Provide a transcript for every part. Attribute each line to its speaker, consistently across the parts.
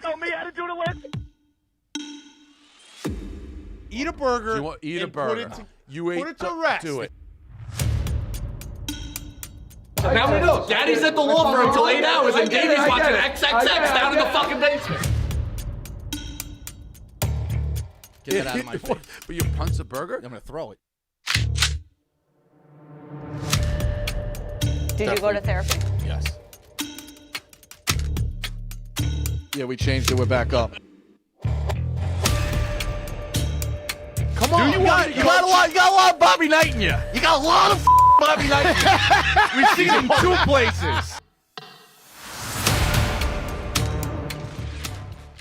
Speaker 1: tell me how to do the list?
Speaker 2: Eat a burger.
Speaker 3: Eat a
Speaker 2: and
Speaker 3: burger.
Speaker 2: Put it to rest.
Speaker 3: Do it.
Speaker 4: Now we know. Daddy's at the law firm until 8 hours, and Davey's watching XXX down in the fucking basement.
Speaker 2: Get that out of my face.
Speaker 3: But you punch the burger?
Speaker 2: I'm gonna throw it.
Speaker 5: Did you go to therapy?
Speaker 2: Yes. Yeah, we changed it. We're back up. Come on. You got a lot of Bobby Knight in you. You got a lot of Bobby Knight in you. We've seen him in 2 places.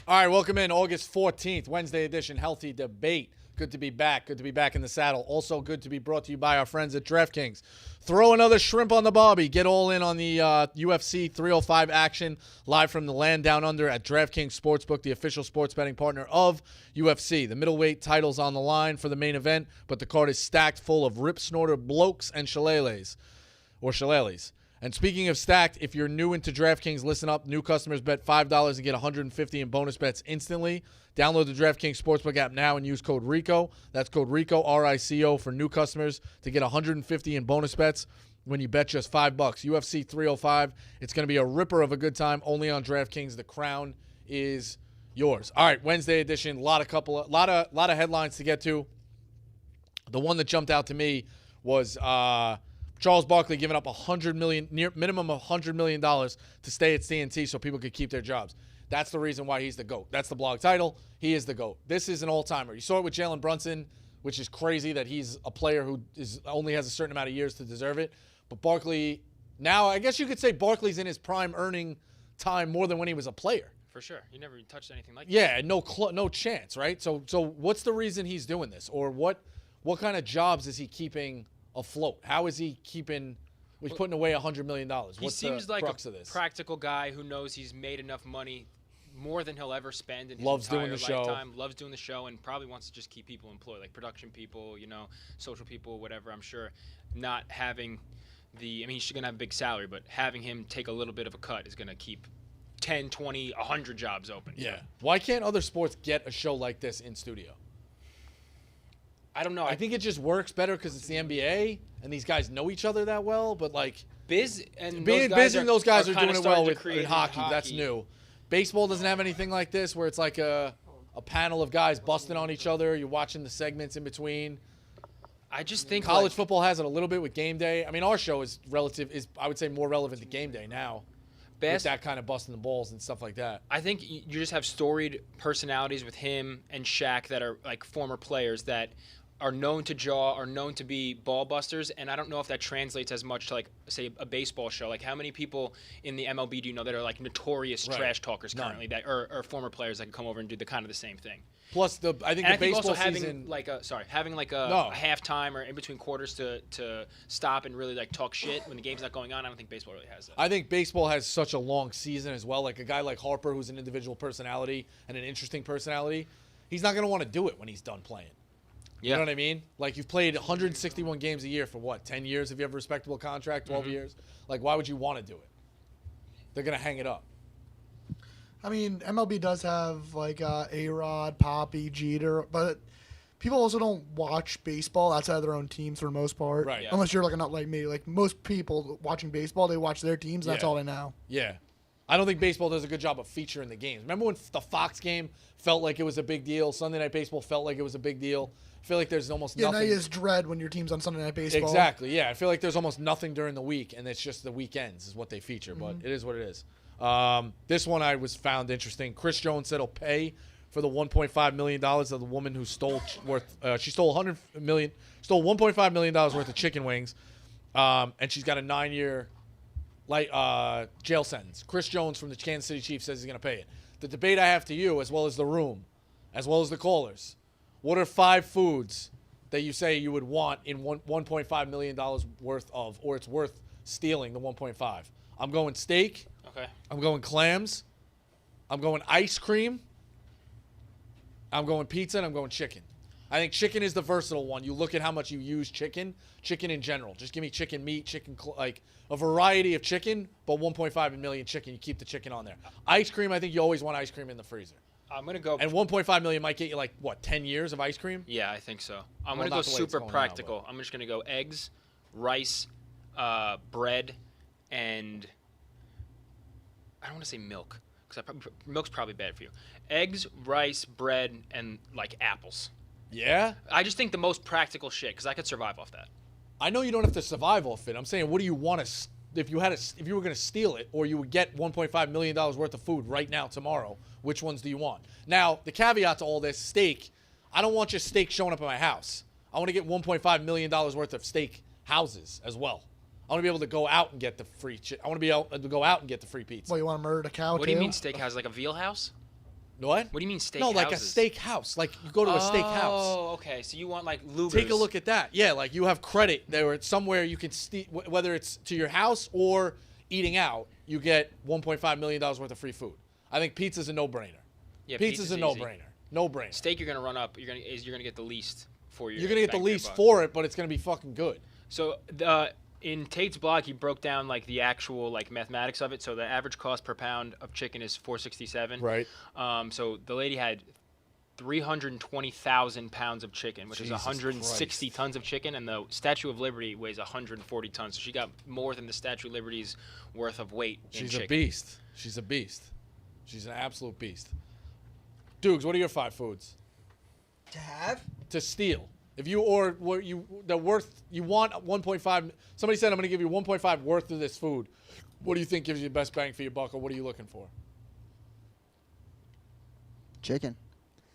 Speaker 2: All right, welcome in August 14th, Wednesday edition, Healthy Debate. Good to be back. Good to be back in the saddle. Also good to be brought to you by our friends at DraftKings. Throw another shrimp on the barbie. Get all in on the UFC 305 action live from the land down under at DraftKings Sportsbook, the official sports betting partner of UFC. The middleweight title's on the line for the main event, but the card is stacked full of rip snorter blokes and shillelaghs. And speaking of stacked, if you're new into DraftKings, listen up. New customers bet $5 and get $150 in bonus bets instantly. Download the DraftKings Sportsbook app now and use code RICO. That's code RICO, R-I-C-O, for new customers to get $150 in bonus bets when you bet just $5. UFC 305. It's going to be a ripper of a good time only on DraftKings. The crown is yours. All right, Wednesday edition. A lot of headlines to get to. The one that jumped out to me was Charles Barkley giving up minimum of $100 million to stay at TNT so people could keep their jobs. That's the reason why he's the GOAT. That's the blog title. He is the GOAT. This is an all-timer. You saw it with Jalen Brunson, which is crazy that he's a player who only has a certain amount of years to deserve it. But Barkley, now I guess you could say Barkley's in his prime earning time more than when he was a player.
Speaker 6: For sure. He never touched anything like that.
Speaker 2: Yeah, no chance, right? So what's the reason he's doing this? Or what kind of jobs is he keeping afloat? How is he keeping... He's putting away $100 million.
Speaker 6: He seems like a practical guy who knows he's made enough money, more than he'll ever spend in his entire lifetime. Loves doing the show, and probably wants to just keep people employed, like production people, social people, whatever. I'm sure not having he's going to have a big salary, but having him take a little bit of a cut is going to keep 10, 20, 100 jobs open.
Speaker 2: Yeah. Why can't other sports get a show like this in studio?
Speaker 6: I don't know.
Speaker 2: I think it just works better because it's the NBA and these guys know each other that well. But
Speaker 6: Biz and
Speaker 2: those guys are doing it well
Speaker 6: in
Speaker 2: hockey. That's new. Baseball doesn't have anything like this where it's like a panel of guys busting on each other. You're watching the segments in between.
Speaker 6: I just think
Speaker 2: college football has it a little bit with game day. I mean, our show is I would say more relevant to game day now. With that kind of busting the balls and stuff like that.
Speaker 6: I think you just have storied personalities with him and Shaq that are like former players that are known to jaw, are known to be ball busters, and I don't know if that translates as much to, like, say, a baseball show. Like, how many people in the MLB do you know that are, like, notorious trash talkers currently that are former players that can come over and do the same thing?
Speaker 2: Plus, I think baseball season...
Speaker 6: having a halftime or in between quarters to stop and really, like, talk shit when the game's not going on, I don't think baseball really has that.
Speaker 2: I think baseball has such a long season as well. Like, a guy like Harper, who's an individual personality and an interesting personality, he's not going to want to do it when he's done playing. You know what I mean? Like, you've played 161 games a year for what, 10 years if you have a respectable contract, 12 years? Like, why would you want to do it? They're going to hang it up.
Speaker 7: I mean, MLB does have, like, A-Rod, Poppy, Jeter, but people also don't watch baseball outside of their own teams for the most part.
Speaker 2: Right. Yeah.
Speaker 7: Unless you're, like, not like me. Like, most people watching baseball, they watch their teams, and that's all they know.
Speaker 2: Yeah. I don't think baseball does a good job of featuring the games. Remember when the Fox game felt like it was a big deal? Sunday Night Baseball felt like it was a big deal? I feel like there's almost nothing.
Speaker 7: Yeah, now you just dread when your team's on Sunday Night Baseball.
Speaker 2: Exactly, yeah. I feel like there's almost nothing during the week, and it's just the weekends is what they feature, but it is what it is. This one I found interesting. Chris Jones said he'll pay for the $1.5 million of the woman who stole $1.5 million worth of chicken wings, and she's got a 9-year jail sentence. Chris Jones from the Kansas City Chiefs says he's going to pay it. The debate I have to you, as well as the room, as well as the callers, what are 5 foods that you say you would want in $1.5 million worth of, or it's worth stealing the 1.5? I'm going steak.
Speaker 6: Okay.
Speaker 2: I'm going clams. I'm going ice cream. I'm going pizza, and I'm going chicken. I think chicken is the versatile one. You look at how much you use chicken in general. Just give me chicken meat, like a variety of chicken, but 1.5 million chicken. You keep the chicken on there. Ice cream, I think you always want ice cream in the freezer.
Speaker 6: I'm going to go.
Speaker 2: And 1.5 million might get you like, what, 10 years of ice cream?
Speaker 6: Yeah, I think so. I'm going to go super practical. I'm just going to go eggs, rice, bread, and I don't want to say milk because milk's probably bad for you. Eggs, rice, bread, and like apples.
Speaker 2: Yeah?
Speaker 6: I just think the most practical shit because I could survive off that.
Speaker 2: I know you don't have to survive off it. I'm saying, what do you want to, if you were going to steal it, or you would get $1.5 million worth of food right now, tomorrow, which ones do you want? Now, the caveat to all this, steak, I don't want your steak showing up at my house. I want to get $1.5 million worth of steak houses as well. I want to be able to go out and get the free I want to be able to go out and get the free pizza.
Speaker 7: Well, you want to murder the cow,
Speaker 6: What do you mean steakhouse? Like a veal house?
Speaker 2: What?
Speaker 6: What do you mean steak
Speaker 2: No, like a
Speaker 6: houses?
Speaker 2: steak house. Like you go to a steak house.
Speaker 6: Oh, okay. So you want like Luger's.
Speaker 2: Take a look at that. Yeah, like you have credit there. It's somewhere you can whether it's to your house or eating out, you get $1.5 million worth of free food. I think pizza's a no-brainer.
Speaker 6: Yeah,
Speaker 2: pizza's a no-brainer. No-brainer.
Speaker 6: Steak, you're gonna run up. You're gonna get the least for your.
Speaker 2: You're gonna get the least for it, but it's gonna be fucking good.
Speaker 6: So in Tate's blog, he broke down like the actual like mathematics of it. So the average cost per pound of chicken is $4.67.
Speaker 2: Right.
Speaker 6: So the lady had 320,000 pounds of chicken, which is 160 tons of chicken, and the Statue of Liberty weighs 140 tons. So she got more than the Statue of Liberty's worth of weight in chicken.
Speaker 2: She's a beast. She's a beast. She's an absolute beast. Dukes, what are your 5 foods?
Speaker 1: To have?
Speaker 2: To steal. If you or what you the worth you want 1.5. Somebody said I'm going to give you 1.5 worth of this food. What do you think gives you the best bang for your buck, or what are you looking for?
Speaker 1: Chicken.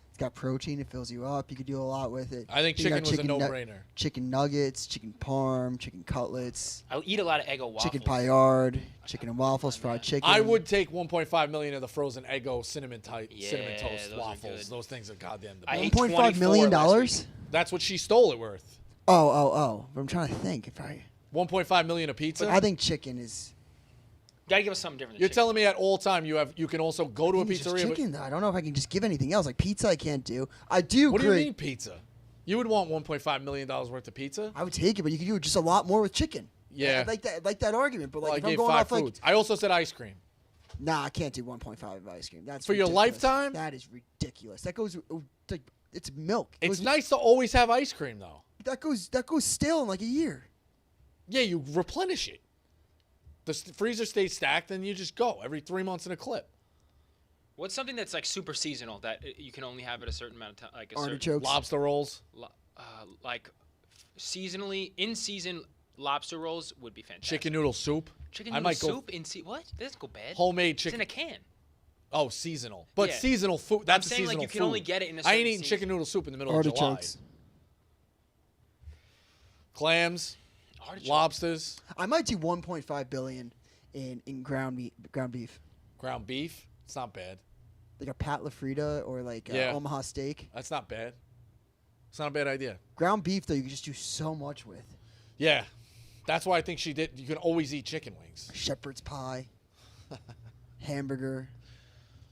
Speaker 1: It's got protein. It fills you up. You could do a lot with it.
Speaker 2: I think chicken was a no-brainer.
Speaker 1: Chicken nuggets, chicken parm, chicken cutlets.
Speaker 6: I'll eat a lot of Eggo waffles.
Speaker 1: Chicken paillard, chicken and waffles, fried chicken.
Speaker 2: I would take 1.5 million of the frozen Eggo cinnamon toast
Speaker 6: those
Speaker 2: waffles. Those things are goddamn the
Speaker 6: I
Speaker 2: best.
Speaker 6: ate
Speaker 1: $1.5 million?
Speaker 2: That's what she stole it worth.
Speaker 1: Oh. But I'm trying to think.
Speaker 2: 1.5 million a pizza.
Speaker 1: But I think chicken is.
Speaker 6: Gotta give us something different.
Speaker 2: You're telling me at all time you can also go to a
Speaker 1: Just
Speaker 2: pizzeria.
Speaker 1: chicken, though. I don't know if I can just give anything else. Like pizza, I can't do. I do.
Speaker 2: What do you mean pizza? You would want 1.5 million dollars worth of pizza?
Speaker 1: I would take it, but you could do just a lot more with chicken.
Speaker 2: Yeah.
Speaker 1: I like that argument, but like
Speaker 2: Well, I
Speaker 1: if I'm
Speaker 2: gave
Speaker 1: going
Speaker 2: 5
Speaker 1: off like,
Speaker 2: foods. I also said ice cream.
Speaker 1: nah, I can't do 1.5 of ice cream. That's
Speaker 2: For your
Speaker 1: ridiculous.
Speaker 2: lifetime?
Speaker 1: That is ridiculous. That goes. It's milk.
Speaker 2: It's nice to always have ice cream though.
Speaker 1: That goes stale in like a year.
Speaker 2: Yeah, you replenish it. The freezer stays stacked, and you just go every 3 months in a clip.
Speaker 6: What's something that's like super seasonal that you can only have at a certain amount of time? Like
Speaker 1: Artichokes.
Speaker 2: Lobster rolls.
Speaker 6: Like seasonally, in season lobster rolls would be fantastic.
Speaker 2: Chicken noodle soup.
Speaker 6: Chicken noodle soup what? That doesn't go bad.
Speaker 2: Homemade
Speaker 6: It's
Speaker 2: chicken.
Speaker 6: in a can.
Speaker 2: Oh, seasonal. But
Speaker 6: Yeah.
Speaker 2: seasonal food. That's
Speaker 6: I'm saying,
Speaker 2: seasonal
Speaker 6: like, you
Speaker 2: food.
Speaker 6: can only get it in a
Speaker 2: I
Speaker 6: certain
Speaker 2: ain't eating
Speaker 6: season.
Speaker 2: chicken noodle soup in the middle of
Speaker 1: Artichokes.
Speaker 2: July. Clams.
Speaker 6: Artichoke.
Speaker 2: Lobsters.
Speaker 1: I might do 1.5 billion in ground beef,
Speaker 2: Ground beef. It's not bad.
Speaker 1: like a Pat LaFrida or like
Speaker 2: Yeah.
Speaker 1: Omaha steak.
Speaker 2: That's not bad. It's not a bad idea.
Speaker 1: Ground beef though, you can just do so much with.
Speaker 2: Yeah. That's why I think she did. You can always eat chicken wings.
Speaker 1: Shepherd's pie, hamburger,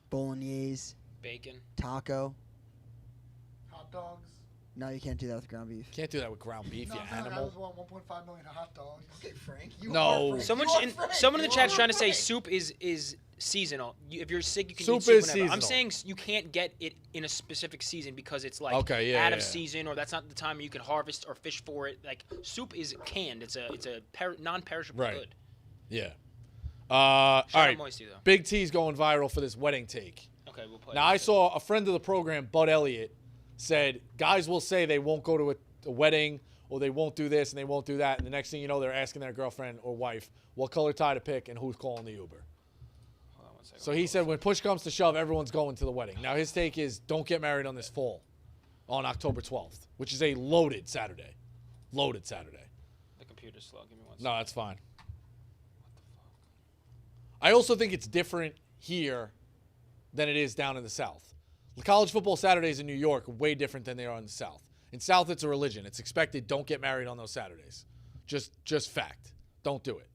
Speaker 1: bolognese,
Speaker 6: Bacon.
Speaker 1: taco.
Speaker 7: Hot dogs.
Speaker 1: No, you can't do that with ground beef.
Speaker 2: Can't do that with ground beef, you
Speaker 7: I
Speaker 2: animal.
Speaker 7: was want 1.5 million hot dogs. Okay, Frank.
Speaker 2: No.
Speaker 6: Someone in the chat's trying to say soup is seasonal. If you're sick, you can
Speaker 2: Soup
Speaker 6: eat soup
Speaker 2: is
Speaker 6: whenever. I'm
Speaker 2: seasonal.
Speaker 6: saying you can't get it in a specific season because it's like
Speaker 2: Okay, yeah,
Speaker 6: out of
Speaker 2: yeah.
Speaker 6: season, or that's not the time you can harvest or fish for it. Like soup is canned. It's a non-perishable
Speaker 2: Right.
Speaker 6: good.
Speaker 2: Yeah. All
Speaker 6: Shout out
Speaker 2: right.
Speaker 6: Moisty though.
Speaker 2: Big T's going viral for this wedding take.
Speaker 6: Okay, we'll play.
Speaker 2: Now, I saw a friend of the program, Bud Elliott, said guys will say they won't go to a wedding or they won't do this and they won't do that. And the next thing you know, they're asking their girlfriend or wife what color tie to pick and who's calling the Uber.
Speaker 6: Hold on one second.
Speaker 2: So he said when push comes to shove, everyone's going to the wedding. Now, his take is don't get married on this fall on October 12th, which is a loaded Saturday. Loaded Saturday.
Speaker 6: The computer's slow. Give me one second.
Speaker 2: No, that's fine. I also think it's different here than it is down in the South. College football Saturdays in New York are way different than they are in the South. In South, it's a religion. It's expected. Don't get married on those Saturdays. Just fact. Don't do it.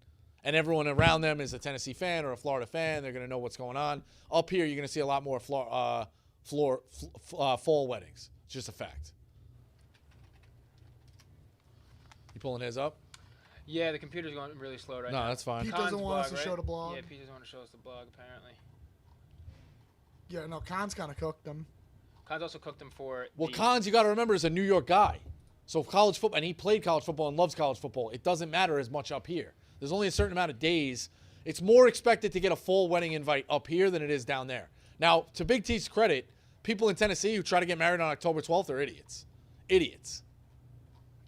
Speaker 2: And everyone around them is a Tennessee fan or a Florida fan. They're going to know what's going on. Up here, you're going to see a lot more fall weddings. It's just a fact. You pulling his up?
Speaker 6: Yeah, the computer's going really slow right now.
Speaker 2: No, that's fine.
Speaker 7: Pete
Speaker 6: Khan's
Speaker 7: doesn't want us
Speaker 6: blog,
Speaker 7: to show
Speaker 6: right?
Speaker 7: the blog.
Speaker 6: Yeah, Pete doesn't want to show us the blog, apparently.
Speaker 7: Yeah, no, Khan's kind of cooked them.
Speaker 6: Khan's also cooked him for
Speaker 2: Well, Khans, you got to remember, is a New York guy. So college football, and he played college football and loves college football. It doesn't matter as much up here. There's only a certain amount of days. It's more expected to get a full wedding invite up here than it is down there. Now, to Big T's credit, people in Tennessee who try to get married on October 12th are idiots. Idiots.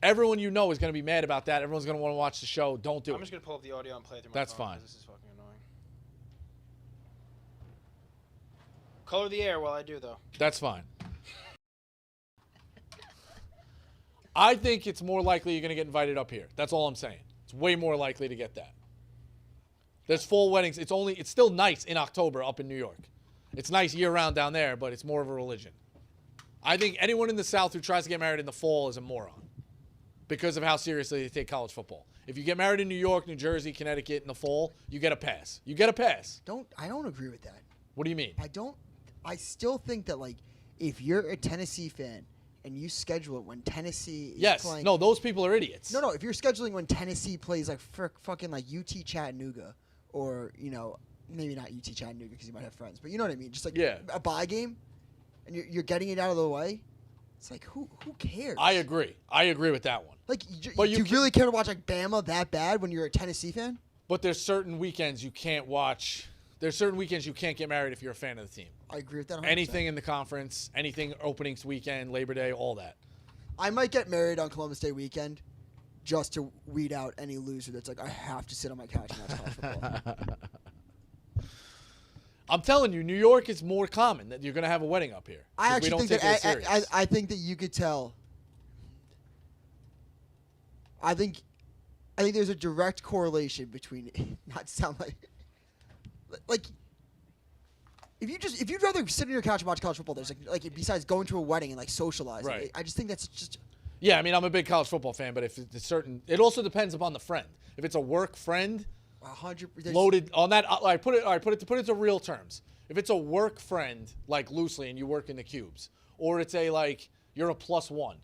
Speaker 2: Everyone you know is going to be mad about that. Everyone's going to want to watch the show. Don't do it.
Speaker 6: I'm just going to pull up the audio and play it through my
Speaker 2: That's
Speaker 6: phone.
Speaker 2: fine.
Speaker 6: This is fucking annoying. Color the air while I do, though.
Speaker 2: That's fine. I think it's more likely you're going to get invited up here. That's all I'm saying. It's way more likely to get that. There's full weddings. It's still nice in October up in New York. It's nice year-round down there, but it's more of a religion. I think anyone in the South who tries to get married in the fall is a moron because of how seriously they take college football. If you get married in New York, New Jersey, Connecticut in the fall, you get a pass. You get a pass.
Speaker 1: I don't agree with that.
Speaker 2: What do you mean?
Speaker 1: I still think that, like, if you're a Tennessee fan and you schedule it when Tennessee is playing.
Speaker 2: No, those people are idiots.
Speaker 1: No, if you're scheduling when Tennessee plays, like, fucking, like, UT Chattanooga or, you know, maybe not UT Chattanooga because you might have friends, but you know what I mean? Just, like, a bye game and you're getting it out of the way. It's like, who cares?
Speaker 2: I agree. I agree with that one.
Speaker 1: Like,
Speaker 2: But
Speaker 1: do you really care to watch, like, Bama that bad when you're a Tennessee fan?
Speaker 2: But there's certain weekends you can't watch. There's certain weekends you can't get married if you're a fan of the team.
Speaker 1: I agree with that 100%.
Speaker 2: Anything in the conference, anything openings weekend, Labor Day, all that.
Speaker 1: I might get married on Columbus Day weekend just to weed out any loser that's like, I have to sit on my couch and watch college football.
Speaker 2: I'm telling you, New York is more common that you're going to have a wedding up here.
Speaker 1: I actually think
Speaker 2: that
Speaker 1: I think that you could tell. I think there's a direct correlation between not to sound like if you'd rather sit on your couch and watch college football, there's like besides going to a wedding and like socializing.
Speaker 2: Right.
Speaker 1: I just think that's just.
Speaker 2: Yeah, I mean, I'm a big college football fan, but if it's certain, it also depends upon the friend. If it's a work friend,
Speaker 1: 100%
Speaker 2: loaded on that. I put it to real terms. If it's a work friend, like loosely, and you work in the cubes, or it's a like you're a +1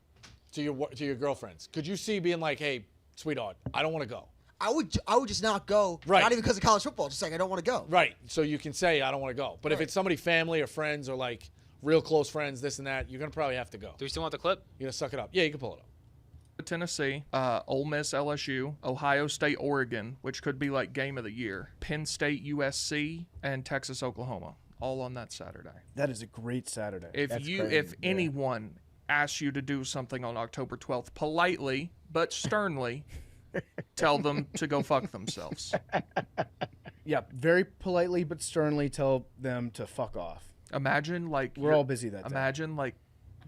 Speaker 2: to your girlfriends, could you see being like, hey, sweetheart, I don't want to go.
Speaker 1: I would just not go.
Speaker 2: Right.
Speaker 1: Not even because of college football. Just like I don't want to go.
Speaker 2: Right. So you can say I don't want to go. But if
Speaker 1: Right.
Speaker 2: it's somebody, family or friends, or like real close friends, this and that, you're gonna probably have to go.
Speaker 6: Do we still want the clip?
Speaker 2: You're gonna suck it up. Yeah, you can pull it up.
Speaker 3: Tennessee, Ole Miss, LSU, Ohio State, Oregon, which could be like game of the year, Penn State, USC, and Texas, Oklahoma, all on that Saturday.
Speaker 5: That is a great Saturday.
Speaker 3: If
Speaker 5: That's
Speaker 3: anyone asks you to do something on October 12th, politely but sternly, tell them to go fuck themselves.
Speaker 5: Yeah, very politely but sternly tell them to fuck off.
Speaker 3: Imagine like
Speaker 5: We're all busy that day.
Speaker 3: Imagine like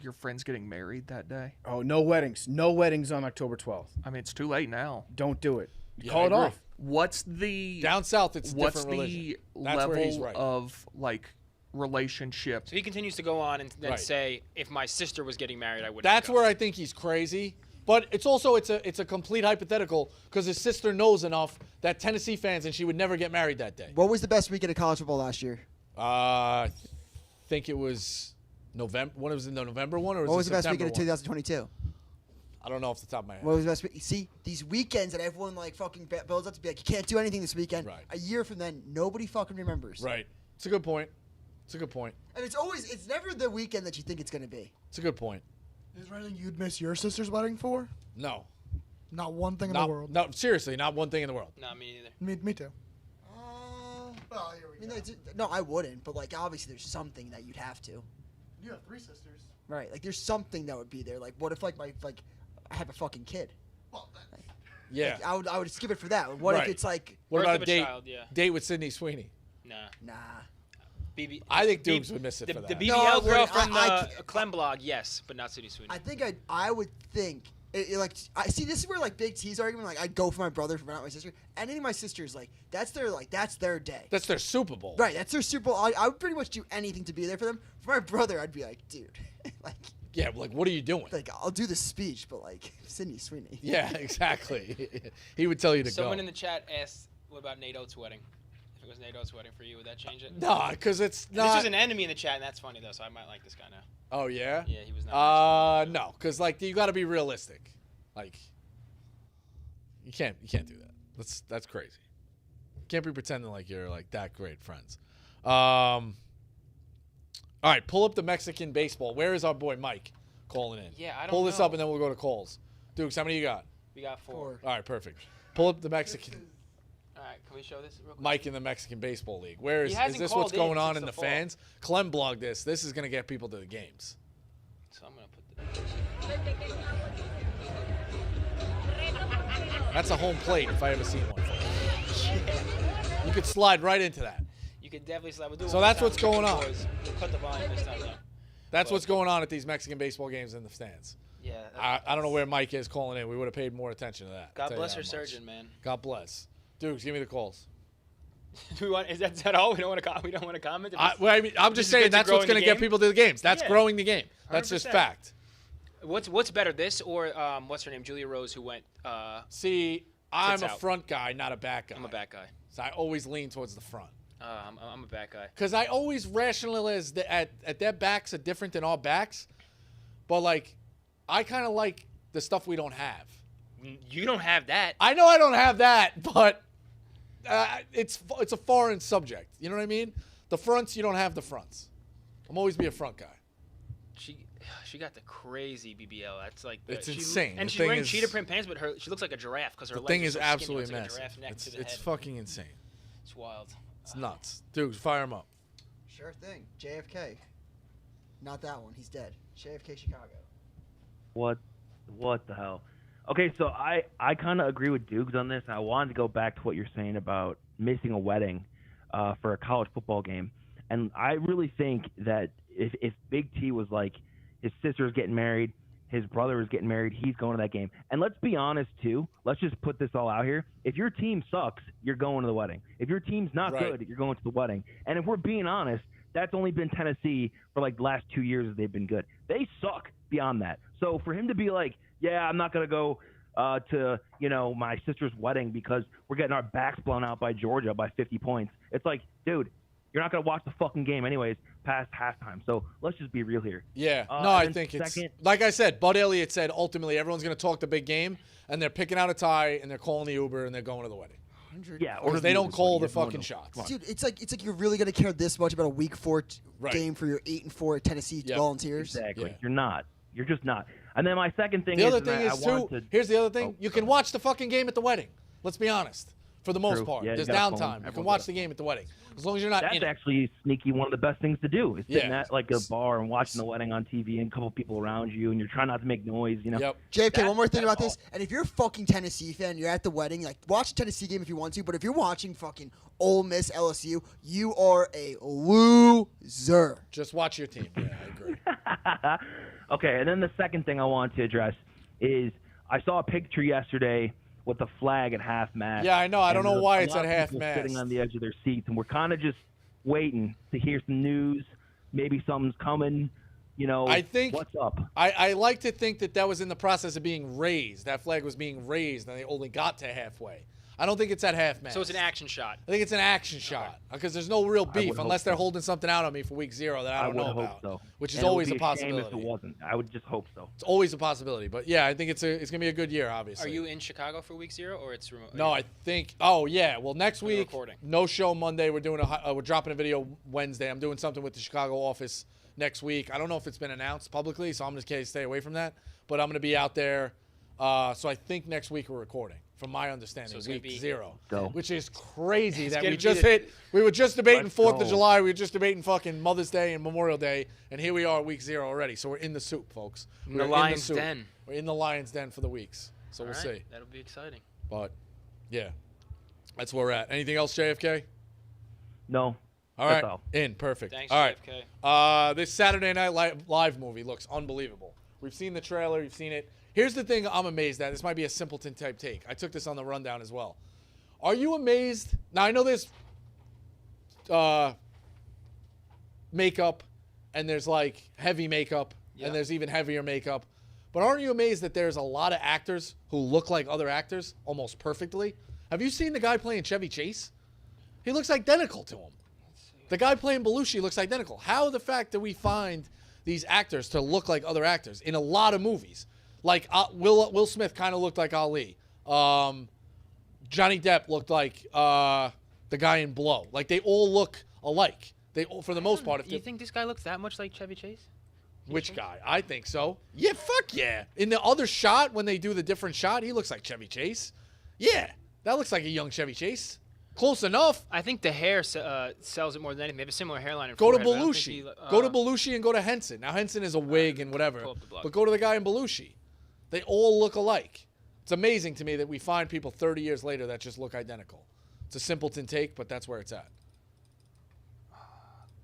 Speaker 3: your friends getting married that day.
Speaker 5: Oh, no weddings. No weddings on October 12th.
Speaker 3: I mean, it's too late now.
Speaker 5: Don't do it.
Speaker 2: Yeah,
Speaker 5: Call
Speaker 2: I
Speaker 5: it
Speaker 2: agree.
Speaker 5: off.
Speaker 3: What's the
Speaker 2: Down south, it's a
Speaker 3: what's
Speaker 2: different
Speaker 3: the
Speaker 2: religion. That's where he's
Speaker 3: level
Speaker 2: right.
Speaker 3: of like relationship?
Speaker 6: So he continues to go on and then
Speaker 2: Right.
Speaker 6: say, if my sister was getting married, I wouldn't
Speaker 2: That's
Speaker 6: go.
Speaker 2: where I think he's crazy. But it's also it's a complete hypothetical because his sister knows enough that Tennessee fans and she would never get married that day.
Speaker 1: What was the best weekend of college football last year?
Speaker 2: I think it was November. When was it the November one or was
Speaker 1: What
Speaker 2: it
Speaker 1: was the best
Speaker 2: September
Speaker 1: weekend of
Speaker 2: one?
Speaker 1: 2022?
Speaker 2: I don't know off the top of my head.
Speaker 1: What was the best? See, these weekends that everyone like fucking builds up to be like, you can't do anything this weekend.
Speaker 2: Right.
Speaker 1: A year from then, nobody fucking remembers.
Speaker 2: Right. It's a good point. It's a good point.
Speaker 1: And it's never the weekend that you think it's gonna be.
Speaker 2: It's a good point.
Speaker 7: Is there anything you'd miss your sister's wedding for?
Speaker 2: No.
Speaker 7: Not one thing in
Speaker 2: Not,
Speaker 7: the world.
Speaker 2: no, seriously, not one thing in the world.
Speaker 6: No, me neither.
Speaker 7: Me too.
Speaker 1: Well, here we go. No, I wouldn't. But like, obviously, there's something that you'd have to.
Speaker 7: You have 3 sisters.
Speaker 1: Right. Like, there's something that would be there. Like, what if I have a fucking kid?
Speaker 7: Well,
Speaker 2: Yeah.
Speaker 1: Like, I would skip it for that. What
Speaker 2: Right.
Speaker 1: if it's like,
Speaker 2: What
Speaker 6: Birth
Speaker 2: about
Speaker 6: of
Speaker 2: a
Speaker 6: a
Speaker 2: date?
Speaker 6: child, yeah.
Speaker 2: Date with Sydney Sweeney.
Speaker 1: nah?
Speaker 6: BB,
Speaker 2: I think Dukes would miss it
Speaker 6: the,
Speaker 2: for
Speaker 6: the
Speaker 2: that.
Speaker 6: BBL
Speaker 1: No, I
Speaker 6: girl
Speaker 1: wouldn't.
Speaker 6: from
Speaker 1: I
Speaker 6: the Clem blog, yes, but not Sydney Sweeney.
Speaker 1: I think I would think. Like, I see. This is where like Big T's argument. Like, I'd go for my brother, for not my sister. Any of my sisters, like, that's their day.
Speaker 2: That's their Super Bowl.
Speaker 1: Right, that's their Super Bowl. I would pretty much do anything to be there for them. For my brother, I'd be like, dude, like,
Speaker 2: Yeah, like, what are you doing?
Speaker 1: like I'll do the speech, but like Sydney Sweeney.
Speaker 2: Yeah, exactly. He would tell you to
Speaker 6: Someone
Speaker 2: go.
Speaker 6: in the chat asked, what about Nate Oates' wedding? If it was Nate Oates' wedding for you, would that change it?
Speaker 2: No, because it's
Speaker 6: This
Speaker 2: not.
Speaker 6: was an enemy in the chat, and that's funny, though, so I might like this guy now.
Speaker 2: Oh, yeah?
Speaker 6: Yeah, he was not.
Speaker 2: No, because, like, you got to be realistic. Like, You can't do that. That's crazy. You can't be pretending like you're like that great friends. All right, pull up the Mexican baseball. Where is our boy Mike calling in?
Speaker 6: Yeah, I don't
Speaker 2: Pull
Speaker 6: know.
Speaker 2: this up and then we'll go to calls. Dukes, how many you got?
Speaker 6: We got 4.
Speaker 2: All right, perfect. Pull up the Mexican.
Speaker 6: All right, can we show this real quick?
Speaker 2: Mike in the Mexican Baseball League. Where is this?
Speaker 6: called
Speaker 2: What's going
Speaker 6: in
Speaker 2: on
Speaker 6: since
Speaker 2: in
Speaker 6: the
Speaker 2: the
Speaker 6: fall.
Speaker 2: fans? Clem blogged this. This is gonna get people to the games.
Speaker 6: So I'm gonna put
Speaker 2: That's a home plate if I ever seen one. You could slide right into that.
Speaker 6: You could definitely slide. We'll do it
Speaker 2: So
Speaker 6: one
Speaker 2: that's
Speaker 6: more
Speaker 2: what's
Speaker 6: time.
Speaker 2: going on.
Speaker 6: We'll cut the volume this time, though.
Speaker 2: That's what's going on at these Mexican baseball games in the stands.
Speaker 6: Yeah.
Speaker 2: I don't know where Mike is calling in. We would have paid more attention to that.
Speaker 6: God bless her surgeon, man.
Speaker 2: God bless. Dukes, give me the calls.
Speaker 6: Do we want? Is that all? We don't want to comment.
Speaker 2: I'm just saying that's what's going to get people to the games. That's growing the game. That's
Speaker 6: 100%.
Speaker 2: just fact.
Speaker 6: What's better, this or what's her name, Julia Rose, who went?
Speaker 2: See, I'm a
Speaker 6: out.
Speaker 2: front guy, not a back guy.
Speaker 6: I'm a back guy.
Speaker 2: So I always lean towards the front.
Speaker 6: I'm a back guy.
Speaker 2: Because I always rationalize that at their backs are different than our backs. But, like, I kind of like the stuff we don't have.
Speaker 6: You don't have that.
Speaker 2: I know I don't have that, but it's a foreign subject. You know what I mean? The fronts, you don't have the fronts. I'm always be a front guy.
Speaker 6: She got the crazy BBL. That's like
Speaker 2: it's insane.
Speaker 6: And
Speaker 2: The
Speaker 6: she's
Speaker 2: thing
Speaker 6: wearing
Speaker 2: is-
Speaker 6: cheetah print pants, but she looks like a giraffe because her
Speaker 2: The
Speaker 6: legs
Speaker 2: thing
Speaker 6: are
Speaker 2: is
Speaker 6: so
Speaker 2: absolutely
Speaker 6: skinny. It looks
Speaker 2: massive.
Speaker 6: like a giraffe neck to the
Speaker 2: It's
Speaker 6: head.
Speaker 2: fucking insane.
Speaker 6: It's wild.
Speaker 2: It's nuts. Dude, fire him up.
Speaker 1: Sure thing. JFK. Not that one. He's dead. JFK Chicago.
Speaker 8: What the hell? Okay, so I kind of agree with Dukes on this. I wanted to go back to what you're saying about missing a wedding for a college football game. And I really think that if Big T was like, his sister's getting married, his brother is getting married, he's going to that game. And let's be honest, too. Let's just put this all out here. If your team sucks, you're going to the wedding. If your team's not good, you're going to the wedding. And if we're being honest, that's only been Tennessee for like the last 2 years that they've been good. They suck beyond that. So for him to be like, yeah, I'm not going to go to, my sister's wedding because we're getting our backs blown out by Georgia by 50 points. It's like, dude, you're not going to watch the fucking game anyways past halftime. So let's just be real here.
Speaker 2: Yeah. No, I think it's like I said, Bud Elliott said ultimately everyone's going to talk the big game and they're picking out a tie and they're calling the Uber and they're going to the wedding.
Speaker 8: Yeah,
Speaker 2: or they don't call the fucking shots.
Speaker 1: Dude, it's like you're really gonna care this much about a Week 4 game for your 8-4 Tennessee Volunteers.
Speaker 8: Exactly. Yeah. You're not. You're just not. And then my second thing
Speaker 2: the
Speaker 8: is,
Speaker 2: other thing is too. Here's the other thing. You can watch the fucking game at the wedding. Let's be honest. For the most part, there's downtime. You can watch the game at the wedding as long as you're not.
Speaker 8: That's
Speaker 2: in it.
Speaker 8: actually sneaky. One of the best things to do is sitting at like a bar and watching the wedding on TV and a couple people around you, and you're trying not to make noise.
Speaker 2: Yep.
Speaker 1: JFK, one more thing about this. And if you're a fucking Tennessee fan, you're at the wedding, like watch the Tennessee game if you want to. But if you're watching fucking Ole Miss LSU, you are a loser.
Speaker 2: Just watch your team. Yeah, I agree.
Speaker 8: Okay, and then the second thing I want to address is I saw a picture yesterday with the flag at half mast.
Speaker 2: Yeah, I know. I don't know why it's at half mast.
Speaker 8: Sitting on the edge of their seats, and we're kind of just waiting to hear some news. Maybe something's coming.
Speaker 2: I think
Speaker 8: what's up?
Speaker 2: I like to think that was in the process of being raised. That flag was being raised, and they only got to halfway. I don't think it's at half mast.
Speaker 6: So it's an action shot.
Speaker 2: I think it's an action shot because there's no real beef unless they're holding something out on me for week 0 that I don't know about.
Speaker 8: So.
Speaker 2: Which is
Speaker 8: and
Speaker 2: always
Speaker 8: it would be
Speaker 2: a possibility.
Speaker 8: Shame if it wasn't. I would just hope so.
Speaker 2: It's always a possibility, but yeah, I think it's gonna be a good year. Obviously.
Speaker 6: Are you in Chicago for week 0 or it's remote?
Speaker 2: No, I think. Oh yeah. Well, next week,
Speaker 6: recording.
Speaker 2: no show Monday. We're doing we're dropping a video Wednesday. I'm doing something with the Chicago office next week. I don't know if it's been announced publicly, so I'm just gonna stay away from that. But I'm gonna be out there. So I think next week we're recording. From my understanding,
Speaker 6: so
Speaker 2: week 0, which is crazy
Speaker 6: it's
Speaker 2: that we just hit. We were just debating 4th of July. We were just debating fucking Mother's Day and Memorial Day, and here we are, week 0 already. So we're in the soup, folks.
Speaker 6: We're in the Lion's Den.
Speaker 2: We're in the Lion's Den for the weeks. So we'll see.
Speaker 6: That'll be exciting.
Speaker 2: But yeah, that's where we're at. Anything else, JFK?
Speaker 8: No.
Speaker 2: All right.
Speaker 8: all.
Speaker 2: In perfect.
Speaker 6: Thanks,
Speaker 2: all right.
Speaker 6: JFK.
Speaker 2: This Saturday Night Live movie looks unbelievable. We've seen the trailer. You've seen it. Here's the thing I'm amazed at. This might be a simpleton type take. I took this on the rundown as well. Are you amazed? Now, I know there's makeup and there's like heavy makeup and there's even heavier makeup. But aren't you amazed that there's a lot of actors who look like other actors almost perfectly? Have you seen the guy playing Chevy Chase? He looks identical to him. The guy playing Belushi looks identical. How the fact that we find these actors to look like other actors in a lot of movies? Like Will Smith kind of looked like Ali. Johnny Depp looked like the guy in Blow. Like, they all look alike. They all, for the most part.
Speaker 6: You think this guy looks that much like Chevy Chase?
Speaker 2: Which guy? I think so. Yeah, fuck yeah. In the other shot, when they do the different shot, he looks like Chevy Chase. Yeah, that looks like a young Chevy Chase. Close enough.
Speaker 6: I think the hair sells it more than anything. They have a similar hairline.
Speaker 2: Go to Belushi. Go to Belushi and go to Henson. Now, Henson is a wig and whatever. But go to the guy in Belushi. They all look alike. It's amazing to me that we find people 30 years later that just look identical. It's a simpleton take, but that's where it's at.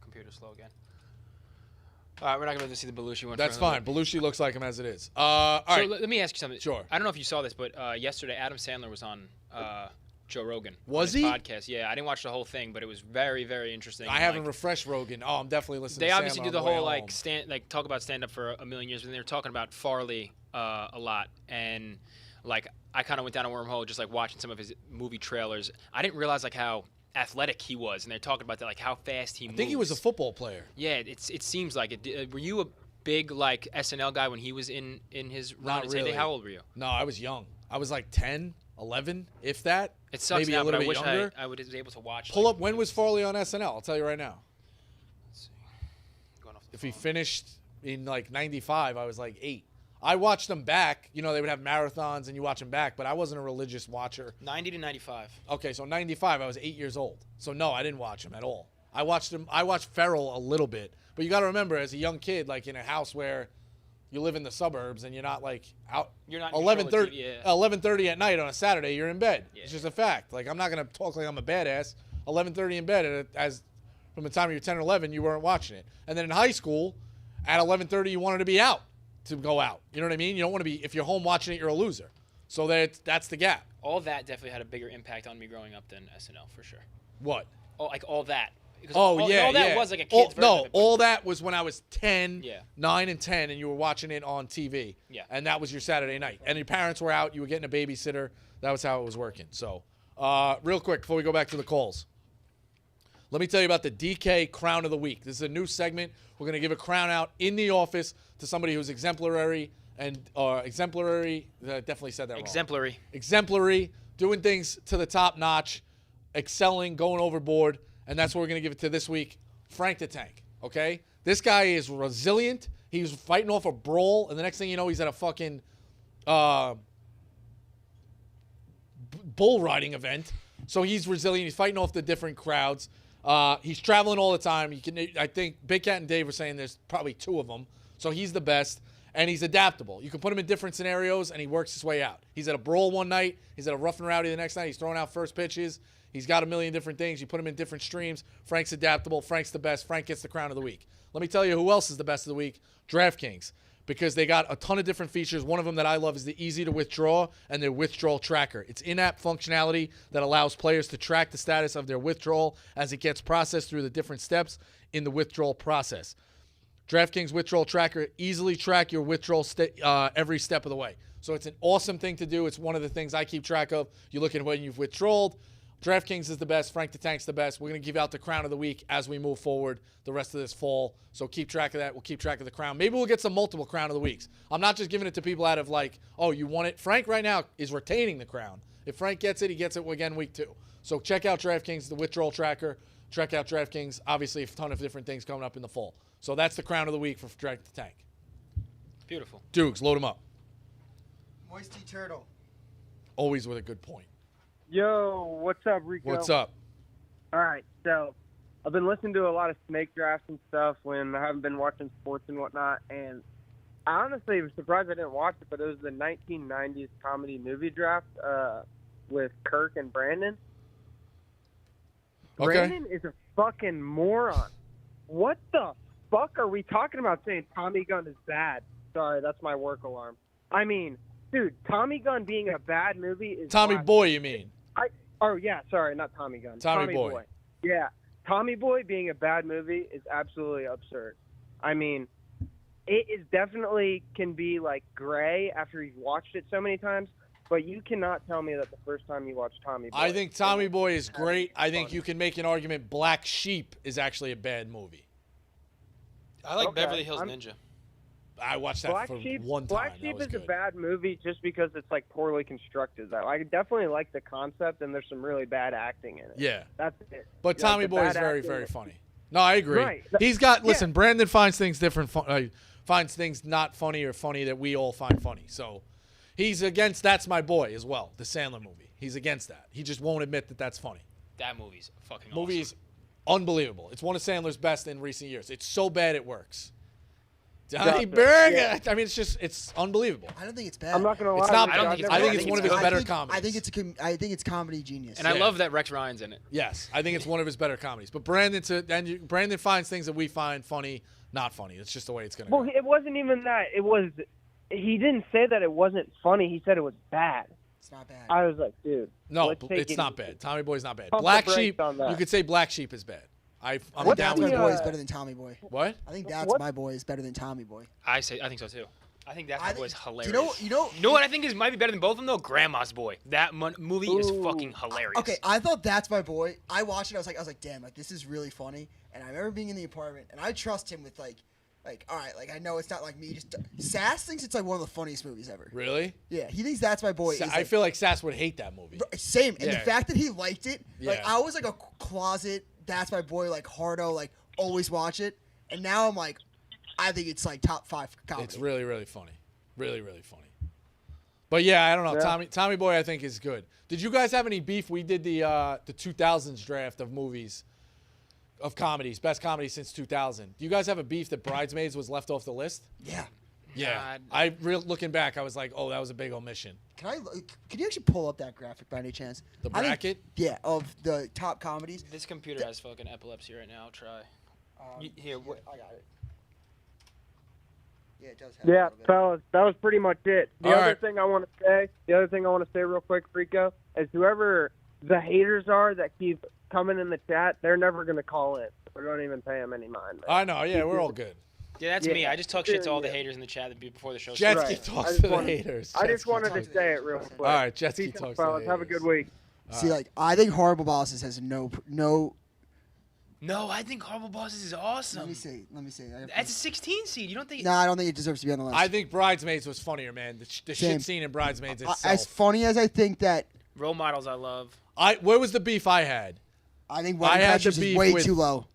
Speaker 6: Computer's slow again. All right, we're not going to be able to see the Belushi one.
Speaker 2: That's fine. Belushi looks like him as it is. All right.
Speaker 6: Let me ask you something.
Speaker 2: Sure.
Speaker 6: I don't know if you saw this, but yesterday Adam Sandler was on Joe Rogan.
Speaker 2: Was he?
Speaker 6: Podcast. Yeah, I didn't watch the whole thing, but it was very, very interesting.
Speaker 2: I haven't refreshed Rogan. Oh, I'm definitely listening to
Speaker 6: They
Speaker 2: Sandler
Speaker 6: obviously do the
Speaker 2: on way
Speaker 6: whole
Speaker 2: home.
Speaker 6: talk about stand-up for a million years, and they were talking about Farley a lot. And like I kind of went down a wormhole just like watching some of his movie trailers. I didn't realize like how athletic he was, and they're talking about that, like how fast he moves.
Speaker 2: I think he was a football player.
Speaker 6: Yeah, it seems like it. Were you a big like SNL guy when he was in his run?
Speaker 2: Not really.
Speaker 6: How old were you?
Speaker 2: No, I was young. I was like 10, 11, if that.
Speaker 6: It sucks
Speaker 2: maybe
Speaker 6: now,
Speaker 2: a little
Speaker 6: but I
Speaker 2: bit
Speaker 6: wish
Speaker 2: younger.
Speaker 6: I was able to watch.
Speaker 2: Pull up. When was Farley on SNL? I'll tell you right now.
Speaker 6: Let's see. Going off the
Speaker 2: If
Speaker 6: phone.
Speaker 2: he finished in like 95, I was like 8. I watched them back. You know, they would have marathons and you watch them back, but I wasn't a religious watcher.
Speaker 6: 90 to 95.
Speaker 2: Okay, so 95, I was 8 years old. So no, I didn't watch him at all. I watched Ferrell a little bit. But you got to remember, as a young kid, like in a house where you live in the suburbs and you're not like out.
Speaker 6: You're not
Speaker 2: 11:30 at night on a Saturday. You're in bed.
Speaker 6: Yeah.
Speaker 2: It's just a fact. Like I'm not gonna talk like I'm a badass. 11:30 in bed, and as from the time you're 10 or 11, you weren't watching it. And then in high school, at 11:30, you wanted to be out to go out. You know what I mean? You don't want to be. If you're home watching it, you're a loser. So that's the gap.
Speaker 6: All that definitely had a bigger impact on me growing up than SNL for sure.
Speaker 2: What?
Speaker 6: Oh, like all that. Because
Speaker 2: all
Speaker 6: that was like a kid's version of it.
Speaker 2: All that was when I was 10,
Speaker 6: Yeah.
Speaker 2: 9 and 10, and you were watching it on TV.
Speaker 6: Yeah.
Speaker 2: And that was your Saturday night. And your parents were out. You were getting a babysitter. That was how it was working. So, real quick, before we go back to the calls, let me tell you about the DK Crown of the Week. This is a new segment. We're going to give a crown out in the office to somebody who's exemplary and exemplary. I definitely said that wrong. Exemplary, doing things to the top notch, excelling, going overboard. And that's what we're going to give it to this week. Frank the Tank, okay? This guy is resilient. He was fighting off a brawl, and the next thing you know, he's at a fucking bull riding event. So he's resilient. He's fighting off the different crowds. He's traveling all the time. I think Big Cat and Dave were saying there's probably 2 of them. So he's the best, and he's adaptable. You can put him in different scenarios, and he works his way out. He's at a brawl one night. He's at a rough and rowdy the next night. He's throwing out first pitches. He's got a million different things. You put him in different streams. Frank's adaptable. Frank's the best. Frank gets the crown of the week. Let me tell you who else is the best of the week. DraftKings. Because they got a ton of different features. One of them that I love is the easy to withdraw and their withdrawal tracker. It's in-app functionality that allows players to track the status of their withdrawal as it gets processed through the different steps in the withdrawal process. DraftKings withdrawal tracker easily track your withdrawal every step of the way. So it's an awesome thing to do. It's one of the things I keep track of. You look at when you've withdrawed. DraftKings is the best. Frank the Tank's the best. We're going to give out the crown of the week as we move forward the rest of this fall. So keep track of that. We'll keep track of the crown. Maybe we'll get some multiple crown of the weeks. I'm not just giving it to people out of like, oh, you want it. Frank right now is retaining the crown. If Frank gets it, he gets it again week 2. So check out DraftKings, the withdrawal tracker. Check out DraftKings. Obviously, a ton of different things coming up in the fall. So that's the crown of the week for Frank the Tank.
Speaker 6: Beautiful.
Speaker 2: Dukes, load him up.
Speaker 1: Moisty Turtle.
Speaker 2: Always with a good point.
Speaker 9: Yo, what's up, Rico?
Speaker 2: What's up?
Speaker 9: All right, so I've been listening to a lot of snake drafts and stuff when I haven't been watching sports and whatnot, and I honestly was surprised I didn't watch it, but it was the 1990s comedy movie draft with Kirk and Brandon.
Speaker 2: Okay.
Speaker 9: Brandon is a fucking moron. What the fuck are we talking about saying Tommy Gunn is bad? Sorry, that's my work alarm. I mean, dude, Tommy Gunn being a bad movie is
Speaker 2: Tommy Boy, you mean?
Speaker 9: Oh, yeah, sorry, not Tommy Gunn.
Speaker 2: Tommy Boy.
Speaker 9: Yeah, Tommy Boy being a bad movie is absolutely absurd. I mean, it is definitely can be, like, gray after you've watched it so many times, but you cannot tell me that the first time you watched Tommy Boy.
Speaker 2: I think Tommy Boy is great. I think you can make an argument Black Sheep is actually a bad movie.
Speaker 6: I like Beverly Hills Ninja.
Speaker 2: I watched that
Speaker 9: Black
Speaker 2: for
Speaker 9: Sheep,
Speaker 2: one time.
Speaker 9: Black Sheep is a bad movie just because it's like poorly constructed. Though I definitely like the concept, and there's some really bad acting in it.
Speaker 2: Yeah,
Speaker 9: that's it.
Speaker 2: But
Speaker 9: Like,
Speaker 2: Tommy
Speaker 9: the
Speaker 2: Boy is
Speaker 9: bad
Speaker 2: very,
Speaker 9: acting-
Speaker 2: very funny. No, I agree.
Speaker 9: Right.
Speaker 2: He's got. Listen, Brandon finds things different. Finds things not funny or funny that we all find funny. So he's against That's My Boy as well, the Sandler movie. He's against that. He just won't admit that that's funny.
Speaker 6: That movie's fucking awesome.
Speaker 2: Movie is unbelievable. It's one of Sandler's best in recent years. It's so bad it works. Johnny Berger. I mean, it's unbelievable.
Speaker 1: I don't think it's bad.
Speaker 9: I'm not gonna lie.
Speaker 2: It's not.
Speaker 6: I think
Speaker 2: it's one of his better comedies.
Speaker 1: I think it's comedy genius.
Speaker 6: And I love that Rex Ryan's in it.
Speaker 2: Yes, I think it's one of his better comedies. But Brandon finds things that we find funny, not funny. It's just the way it's gonna
Speaker 9: Well,
Speaker 2: go.
Speaker 9: it wasn't even that. It was. He didn't say that it wasn't funny. He said it was bad.
Speaker 1: It's not bad.
Speaker 9: I was like, dude.
Speaker 2: No,
Speaker 9: let's take
Speaker 2: it's
Speaker 9: it
Speaker 2: not
Speaker 9: easy.
Speaker 2: bad. Tommy Boy's not bad.
Speaker 9: Pump the
Speaker 2: Black
Speaker 9: brakes
Speaker 2: Sheep.
Speaker 9: on that.
Speaker 2: You could say Black Sheep is bad. I'm
Speaker 9: What's
Speaker 2: down
Speaker 1: That's
Speaker 2: with
Speaker 1: My
Speaker 9: the,
Speaker 1: Boy
Speaker 2: that.
Speaker 1: is better than Tommy Boy.
Speaker 2: What?
Speaker 1: I think That's My Boy is better than Tommy Boy.
Speaker 6: I think so too. I think That's My Boy is hilarious.
Speaker 1: You know
Speaker 6: what I think might be better than both of them though? Grandma's Boy. That movie is fucking hilarious.
Speaker 1: Okay, I thought That's My Boy. I watched it. I was like, damn, like this is really funny. And I remember being in the apartment, and I trust him with like, all right, like I know it's not like me. Just Sass thinks it's like one of the funniest movies ever.
Speaker 2: Really?
Speaker 1: Yeah, he thinks That's My Boy.
Speaker 2: I feel like Sass would hate that movie.
Speaker 1: Same, and the
Speaker 2: Yeah.
Speaker 1: fact that he liked it, like
Speaker 2: Yeah.
Speaker 1: I was like a closet That's My Boy, like hardo, like always watch it, and now I'm like, I think it's like top 5 comedy.
Speaker 2: It's really, really funny. Really, really funny. But yeah, I don't know.
Speaker 9: Yeah.
Speaker 2: Tommy Boy, I think is good. Did you guys have any beef? We did the 2000s draft of movies, of comedies, best comedy since 2000. Do you guys have a beef that Bridesmaids was left off the list?
Speaker 1: Yeah.
Speaker 2: Yeah. Looking back, I was like, oh, that was a big omission.
Speaker 1: Can you actually pull up that graphic by any chance?
Speaker 2: The
Speaker 1: I think-
Speaker 2: bracket?
Speaker 1: yeah, of the top comedies.
Speaker 6: This computer has fucking epilepsy right now. I'll try. Here, what?
Speaker 1: I got it. Yeah, it does have
Speaker 9: Yeah,
Speaker 1: a little bit.
Speaker 9: fellas, that was pretty much it. The
Speaker 2: All
Speaker 9: other
Speaker 2: right.
Speaker 9: thing I want to say real quick, Rico, is whoever the haters are that keep coming in the chat, they're never going to call in. We don't even pay them any mind.
Speaker 2: I know. Yeah, we're all good.
Speaker 6: Yeah, that's me. I just talk shit to all the haters in the chat before the show
Speaker 2: Jet
Speaker 6: starts.
Speaker 2: Ski talks to the haters.
Speaker 9: I just
Speaker 2: Jet Ski
Speaker 9: wanted to
Speaker 2: talks-
Speaker 9: say it real quick.
Speaker 2: All right, Jet Ski
Speaker 9: Peace
Speaker 2: talks
Speaker 9: out,
Speaker 2: to the
Speaker 9: fellas. Have a
Speaker 2: haters.
Speaker 9: good week.
Speaker 1: See, like I think Horrible Bosses has no.
Speaker 6: No, I think Horrible Bosses is awesome.
Speaker 1: Let me see.
Speaker 6: That's a 16 seed. You don't think?
Speaker 1: No, I don't think it deserves to be on the list.
Speaker 2: I think Bridesmaids was funnier, man. The
Speaker 1: Same.
Speaker 2: shit scene in Bridesmaids itself.
Speaker 1: As funny as I think that,
Speaker 6: Role models I love.
Speaker 2: Where was the beef I had?
Speaker 1: I think
Speaker 2: I
Speaker 1: Wedding
Speaker 2: had the
Speaker 1: Crashers is
Speaker 2: beef
Speaker 1: way
Speaker 2: with-
Speaker 1: too low.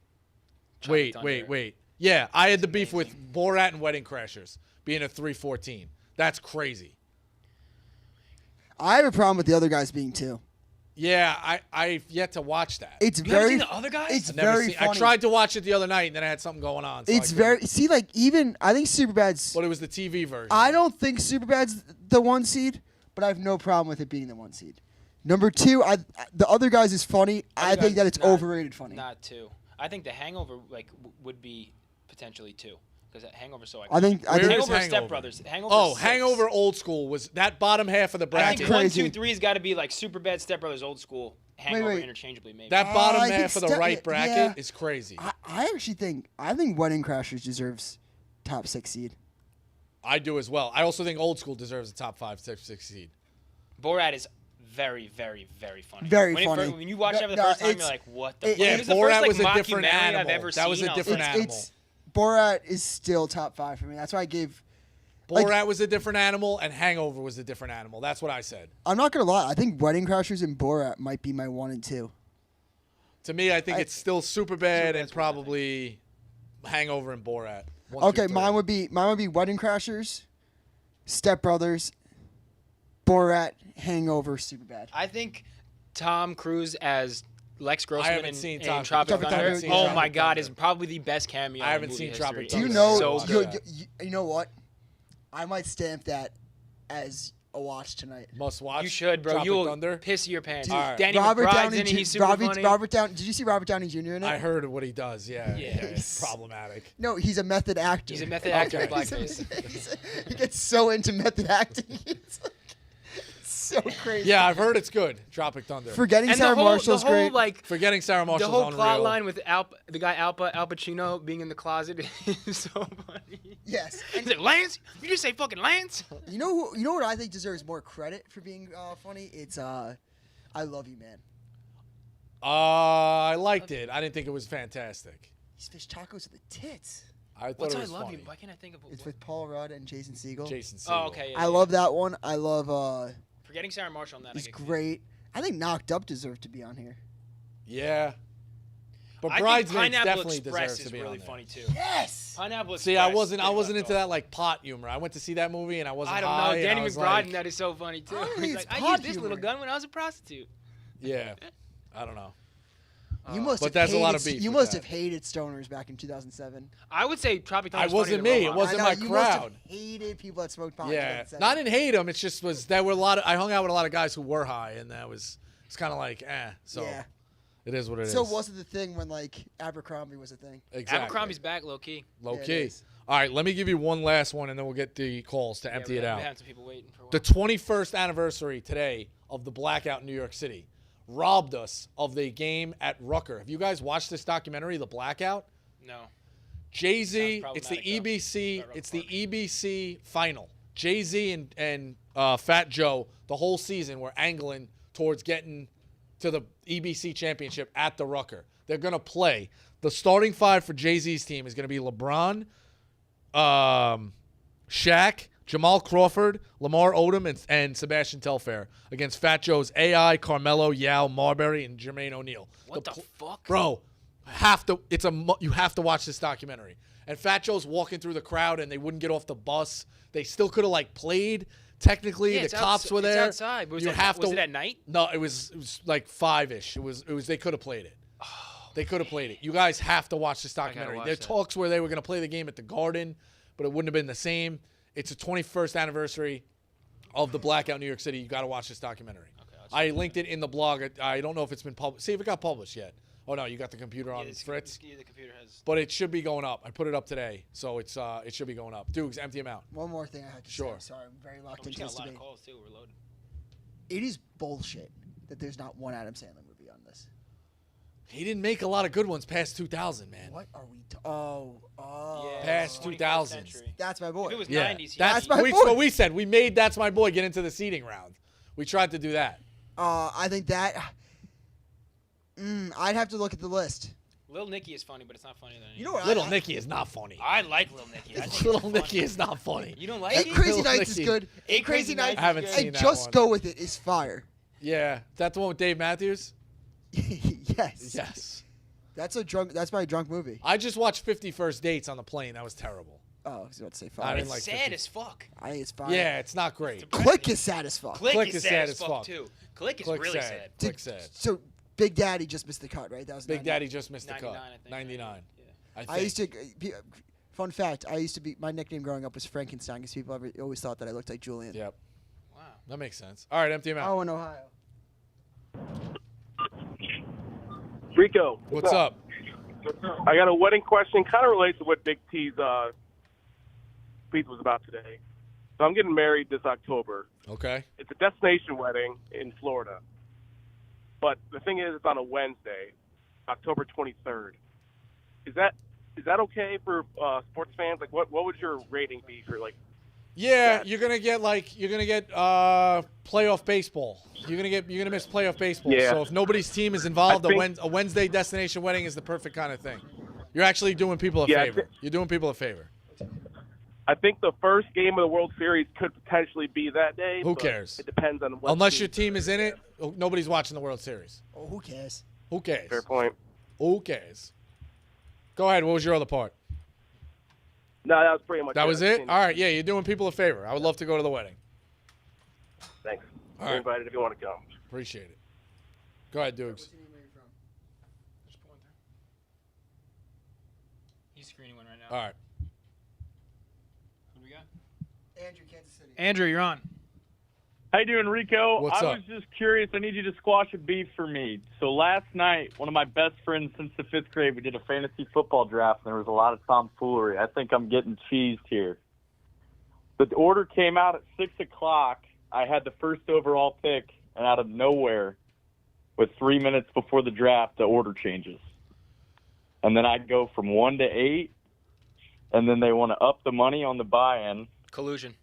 Speaker 2: Wait.
Speaker 6: Thunder.
Speaker 2: Yeah, I had the beef with Borat and Wedding Crashers being a 314. That's crazy.
Speaker 1: I have a problem with the other guys being 2.
Speaker 2: Yeah, I've yet to watch that.
Speaker 1: It's
Speaker 6: You haven't
Speaker 1: very.
Speaker 6: seen the other guys?
Speaker 1: It's
Speaker 2: I've never
Speaker 1: very
Speaker 2: seen-
Speaker 1: funny.
Speaker 2: I tried to watch it the other night, and then I had something going on. So
Speaker 1: It's
Speaker 2: I couldn't.
Speaker 1: very. See, like even I think Superbad's.
Speaker 2: But it was the TV version.
Speaker 1: I don't think Superbad's the 1 seed, but I have no problem with it being the 1 seed. Number 2, the other guys is funny. I think that it's overrated funny.
Speaker 6: Not 2. I think The Hangover would be potentially 2 because Hangover's so iconic.
Speaker 1: I think
Speaker 2: Where is
Speaker 6: Hangover,
Speaker 2: Hangover?
Speaker 6: Step Brothers. Hangover.
Speaker 2: Oh,
Speaker 6: 6.
Speaker 2: Hangover Old School was that bottom half of the
Speaker 6: I
Speaker 2: bracket.
Speaker 6: think 1,
Speaker 1: crazy.
Speaker 6: 2, 3's got to be like Superbad, Step Brothers, Old School, Hangover
Speaker 1: wait.
Speaker 6: interchangeably maybe.
Speaker 2: That bottom
Speaker 1: I think
Speaker 2: half of the
Speaker 1: Step-
Speaker 2: right bracket
Speaker 1: yeah.
Speaker 2: is crazy.
Speaker 1: I actually think Wedding Crashers deserves top 6 seed.
Speaker 2: I do as well. I also think Old School deserves a top 5, 6 seed.
Speaker 6: Borat is very, very, very funny.
Speaker 1: Very
Speaker 6: when
Speaker 1: funny.
Speaker 6: when you watch it for the
Speaker 1: No,
Speaker 6: first time,
Speaker 1: it's-
Speaker 6: you're like, what the fuck?
Speaker 2: Yeah,
Speaker 6: It was the
Speaker 2: Borat
Speaker 6: first,
Speaker 2: was a different
Speaker 6: mockumentary
Speaker 2: animal.
Speaker 6: I've ever
Speaker 2: That was
Speaker 6: seen.
Speaker 2: a
Speaker 6: I was
Speaker 2: different
Speaker 6: like,
Speaker 2: animal.
Speaker 1: Borat is still top 5 for me. That's why I gave.
Speaker 2: Borat was a different animal, and Hangover was a different animal. That's what I said.
Speaker 1: I'm not gonna lie. I think Wedding Crashers and Borat might be my 1 and 2.
Speaker 2: To me, I think it's still Superbad and probably Hangover and Borat. 1, 2,
Speaker 1: Okay,
Speaker 2: 3.
Speaker 1: mine would be Wedding Crashers, Step Brothers, Borat, Hangover, Superbad.
Speaker 6: I think Tom Cruise as Lex Grossman
Speaker 2: haven't
Speaker 6: in,
Speaker 2: seen
Speaker 6: in
Speaker 2: Tropic
Speaker 6: Tropic
Speaker 1: Thunder. I
Speaker 6: Thunder.
Speaker 1: haven't seen
Speaker 6: Oh
Speaker 1: Tropic
Speaker 6: my God,
Speaker 2: Thunder.
Speaker 6: is probably the best cameo.
Speaker 2: I haven't
Speaker 6: in movie
Speaker 2: seen
Speaker 6: history.
Speaker 2: Tropic
Speaker 1: Do you
Speaker 2: Thunder.
Speaker 1: know?
Speaker 6: So good.
Speaker 1: You know what? I might stamp that as a watch tonight.
Speaker 2: Must watch.
Speaker 6: You should, bro.
Speaker 2: Tropic
Speaker 6: You'll
Speaker 2: Thunder.
Speaker 6: piss your pants.
Speaker 2: All right.
Speaker 6: Danny
Speaker 1: Robert
Speaker 6: McBride's
Speaker 1: Downey
Speaker 6: in it.
Speaker 1: Jr.
Speaker 6: He's super funny.
Speaker 1: Did you see Robert Downey Jr. in it?
Speaker 2: I heard what he does. Yeah,
Speaker 6: Yes.
Speaker 2: problematic.
Speaker 1: No, he's a method actor.
Speaker 6: He's a method actor in
Speaker 2: Okay.
Speaker 6: blackface.
Speaker 1: He gets so into method acting. It's like, so crazy.
Speaker 2: Yeah, I've heard it's good. Tropic Thunder.
Speaker 1: Forgetting
Speaker 6: And
Speaker 1: Sarah Marshall's
Speaker 6: the whole
Speaker 1: great.
Speaker 6: like
Speaker 2: Forgetting Sarah
Speaker 6: the
Speaker 2: Marshall's
Speaker 6: whole
Speaker 2: unreal.
Speaker 6: plot line with the guy Al Pacino being in the closet is so funny.
Speaker 1: Yes.
Speaker 6: He's like, Lance? You just say fucking Lance?
Speaker 1: You know what I think deserves more credit for being funny? It's I Love You, Man.
Speaker 2: I liked it. I didn't think it was fantastic.
Speaker 1: These fish tacos are the tits.
Speaker 2: I thought
Speaker 6: What's
Speaker 2: it
Speaker 6: I
Speaker 2: was
Speaker 6: Love
Speaker 2: funny.
Speaker 6: You? Why can't I think of
Speaker 1: It's with Paul Rudd and Jason Segel.
Speaker 2: Jason Segel.
Speaker 6: Oh, okay. Yeah,
Speaker 1: I love that one. I love.
Speaker 6: Forgetting Sarah Marshall on that.
Speaker 1: He's great. I think Knocked Up deserved to be on here.
Speaker 2: Yeah. But
Speaker 6: I think
Speaker 2: Bridesmaids
Speaker 6: Pineapple
Speaker 2: definitely
Speaker 6: Express
Speaker 2: deserves to
Speaker 6: is
Speaker 2: be
Speaker 6: really
Speaker 2: on there.
Speaker 6: funny too.
Speaker 1: Yes.
Speaker 6: Pineapple Express.
Speaker 2: See, I wasn't into that like pot humor. I went to see that movie and I wasn't
Speaker 6: I don't
Speaker 2: high,
Speaker 6: know.
Speaker 2: and
Speaker 6: Danny
Speaker 2: I was
Speaker 6: McBride
Speaker 2: like,
Speaker 6: and that is so funny too.
Speaker 1: I don't
Speaker 6: He's
Speaker 1: think
Speaker 6: like,
Speaker 1: it's
Speaker 6: I
Speaker 1: pot
Speaker 6: used this
Speaker 1: humor.
Speaker 6: little gun when I was a prostitute.
Speaker 2: Yeah. I don't know.
Speaker 1: You must
Speaker 2: But
Speaker 1: have
Speaker 2: that's a
Speaker 1: hated,
Speaker 2: lot of beef
Speaker 1: You
Speaker 2: with
Speaker 1: must
Speaker 2: that.
Speaker 1: have hated stoners back in 2007.
Speaker 6: I would say Tropic Thunder.
Speaker 2: I wasn't me. It wasn't my
Speaker 1: you must have
Speaker 2: crowd.
Speaker 1: hated people that smoked pot. in
Speaker 2: Yeah.
Speaker 1: 2007.
Speaker 2: Not in hate them. It's just there were a lot of. I hung out with a lot of guys who were high, and it's kind of like So
Speaker 1: Yeah.
Speaker 2: it is what it is.
Speaker 1: So was it the thing when like Abercrombie was a thing?
Speaker 2: Exactly.
Speaker 6: Abercrombie's back, low key.
Speaker 2: Low
Speaker 1: Yeah, it
Speaker 2: key.
Speaker 1: is.
Speaker 2: All right, let me give you one last one, and then we'll get the calls to empty it out.
Speaker 6: We have some people waiting for a while.
Speaker 2: The 21st anniversary today of the blackout in New York City robbed us of the game at Rucker. Have you guys watched this documentary, The Blackout?
Speaker 6: No.
Speaker 2: Jay-Z,
Speaker 6: Sounds
Speaker 2: it's the
Speaker 6: problematic,
Speaker 2: EBC,
Speaker 6: though.
Speaker 2: it's the EBC final. Jay-Z and Fat Joe the whole season were angling towards getting to the EBC championship at the Rucker. They're going to play. The starting five for Jay-Z's team is going to be LeBron, Shaq, Jamal Crawford, Lamar Odom, and Sebastian Telfair against Fat Joe's AI, Carmelo, Yao, Marbury, and Jermaine O'Neal.
Speaker 6: What the fuck?
Speaker 2: Bro, you have to watch this documentary. And Fat Joe's walking through the crowd, and they wouldn't get off the bus. They still could have played. Technically,
Speaker 6: Yeah,
Speaker 2: the
Speaker 6: it's
Speaker 2: cops were there.
Speaker 6: It's outside. Was
Speaker 2: you
Speaker 6: it,
Speaker 2: have
Speaker 6: was
Speaker 2: to.
Speaker 6: it at night?
Speaker 2: No, it was like 5-ish. It was. They could have played it. They could have played it. You guys have to watch this documentary.
Speaker 6: watch
Speaker 2: There are
Speaker 6: that.
Speaker 2: talks where they were going to play the game at the Garden, but it wouldn't have been the same. It's the 21st anniversary of the blackout in New York City. You got to watch this documentary. I linked it in the blog. I don't know if it's been published. See if it got published yet. Oh no, you got the computer on Fritz.
Speaker 6: The computer has.
Speaker 2: But it should be going up. I put it up today, so it should be going up. Dukes, empty them out.
Speaker 1: One more thing I have to
Speaker 2: Sure.
Speaker 1: say. Sorry, I'm very locked
Speaker 6: We
Speaker 1: into
Speaker 6: got
Speaker 1: this
Speaker 6: a lot of
Speaker 1: debate.
Speaker 6: calls too. We're loaded.
Speaker 1: It is bullshit that there's not one Adam Sandler movie on this.
Speaker 2: He didn't make a lot of good ones past 2000, man.
Speaker 1: What are we?
Speaker 6: Yeah,
Speaker 2: Past
Speaker 6: 21st
Speaker 2: 2000s.
Speaker 6: century.
Speaker 1: That's my boy.
Speaker 6: If it was
Speaker 2: Yeah,
Speaker 6: 90s,
Speaker 2: that's
Speaker 1: my boy.
Speaker 2: what we said. We made That's My Boy get into the seeding round. We tried to do that.
Speaker 1: I think that. I'd have to look at the list.
Speaker 6: Lil Nicky is funny, but it's not funny than
Speaker 1: You know what?
Speaker 2: Little Nicky is not funny.
Speaker 6: I like Lil Nicky. I think it's
Speaker 2: Little
Speaker 6: funny.
Speaker 2: Nicky is not funny.
Speaker 6: You don't like
Speaker 1: Eight
Speaker 6: it?
Speaker 1: Crazy
Speaker 2: Little
Speaker 1: Nights is
Speaker 2: Nicky.
Speaker 1: good.
Speaker 6: Eight Crazy Nights
Speaker 2: I haven't
Speaker 6: is
Speaker 2: seen
Speaker 1: And
Speaker 2: that
Speaker 1: Just
Speaker 2: one.
Speaker 1: Go With It is fire.
Speaker 2: Yeah, that's the one with Dave Matthews.
Speaker 1: Yes.
Speaker 2: Yes.
Speaker 1: That's my drunk movie.
Speaker 2: I just watched 50 First Dates on the plane. That was terrible.
Speaker 1: Oh, I was about to say
Speaker 2: I
Speaker 1: fire.
Speaker 2: didn't
Speaker 6: It's
Speaker 2: like
Speaker 6: sad
Speaker 2: 50.
Speaker 6: as fuck.
Speaker 1: I think it's fire.
Speaker 2: Yeah, it's not great.
Speaker 1: Click is sad as fuck.
Speaker 6: Click is sad as fuck too. Click is
Speaker 2: Click
Speaker 6: really
Speaker 2: sad.
Speaker 6: sad.
Speaker 2: Click sad.
Speaker 1: So Big Daddy just missed the cut, right? That was
Speaker 2: Big
Speaker 1: 90.
Speaker 2: Daddy just missed the
Speaker 6: 99,
Speaker 2: cut.
Speaker 6: I think.
Speaker 2: 99.
Speaker 6: Yeah.
Speaker 1: I used to. Fun fact: I used to be. My nickname growing up was Frankenstein because people always thought that I looked like Julian.
Speaker 2: Yep.
Speaker 6: Wow.
Speaker 2: That makes sense. All right, empty him out.
Speaker 1: Oh, in Ohio.
Speaker 10: Rico.
Speaker 2: What's up?
Speaker 10: I got a wedding question. Kind of relates to what Big T's speech was about today. So I'm getting married this October.
Speaker 2: Okay.
Speaker 10: It's a destination wedding in Florida. But the thing is, it's on a Wednesday, October 23rd. Is that okay for sports fans? Like, what would your rating be for like?
Speaker 2: Yeah, you're gonna get playoff baseball. You're gonna miss playoff baseball.
Speaker 10: Yeah.
Speaker 2: So if nobody's team is involved,
Speaker 10: I think-
Speaker 2: a Wednesday destination wedding is the perfect kind of thing. You're actually doing people a favor. You're doing people a favor.
Speaker 10: I think the first game of the World Series could potentially be that day.
Speaker 2: Who
Speaker 10: but
Speaker 2: cares?
Speaker 10: It depends on what
Speaker 2: Unless
Speaker 10: team.
Speaker 2: your team is in it, nobody's watching the World Series.
Speaker 1: Oh, who cares?
Speaker 2: Who cares?
Speaker 10: Fair point.
Speaker 2: Who cares? Go ahead. What was your other part?
Speaker 10: No, that was pretty much.
Speaker 2: That was it? All right. Yeah, you're doing people a favor. I would love to go to the wedding.
Speaker 10: Thanks.
Speaker 2: All
Speaker 10: You're
Speaker 2: right.
Speaker 10: invited if you want to come.
Speaker 2: Appreciate it. Go ahead, Dukes.
Speaker 6: He's screening one right now.
Speaker 2: All right.
Speaker 6: Who do we got?
Speaker 1: Andrew, Kansas City.
Speaker 6: Andrew, you're on.
Speaker 11: How you doing, Rico?
Speaker 2: What's
Speaker 11: I
Speaker 2: up?
Speaker 11: was just curious. I need you to squash a beef for me. So last night, one of my best friends since the 5th grade, we did a fantasy football draft, and there was a lot of tomfoolery. I think I'm getting cheesed here. The order came out at 6 o'clock. I had the first overall pick, and out of nowhere, with 3 minutes before the draft, the order changes. And then I'd go from 1 to 8, and then they want to up the money on the buy-in.
Speaker 6: Collusion.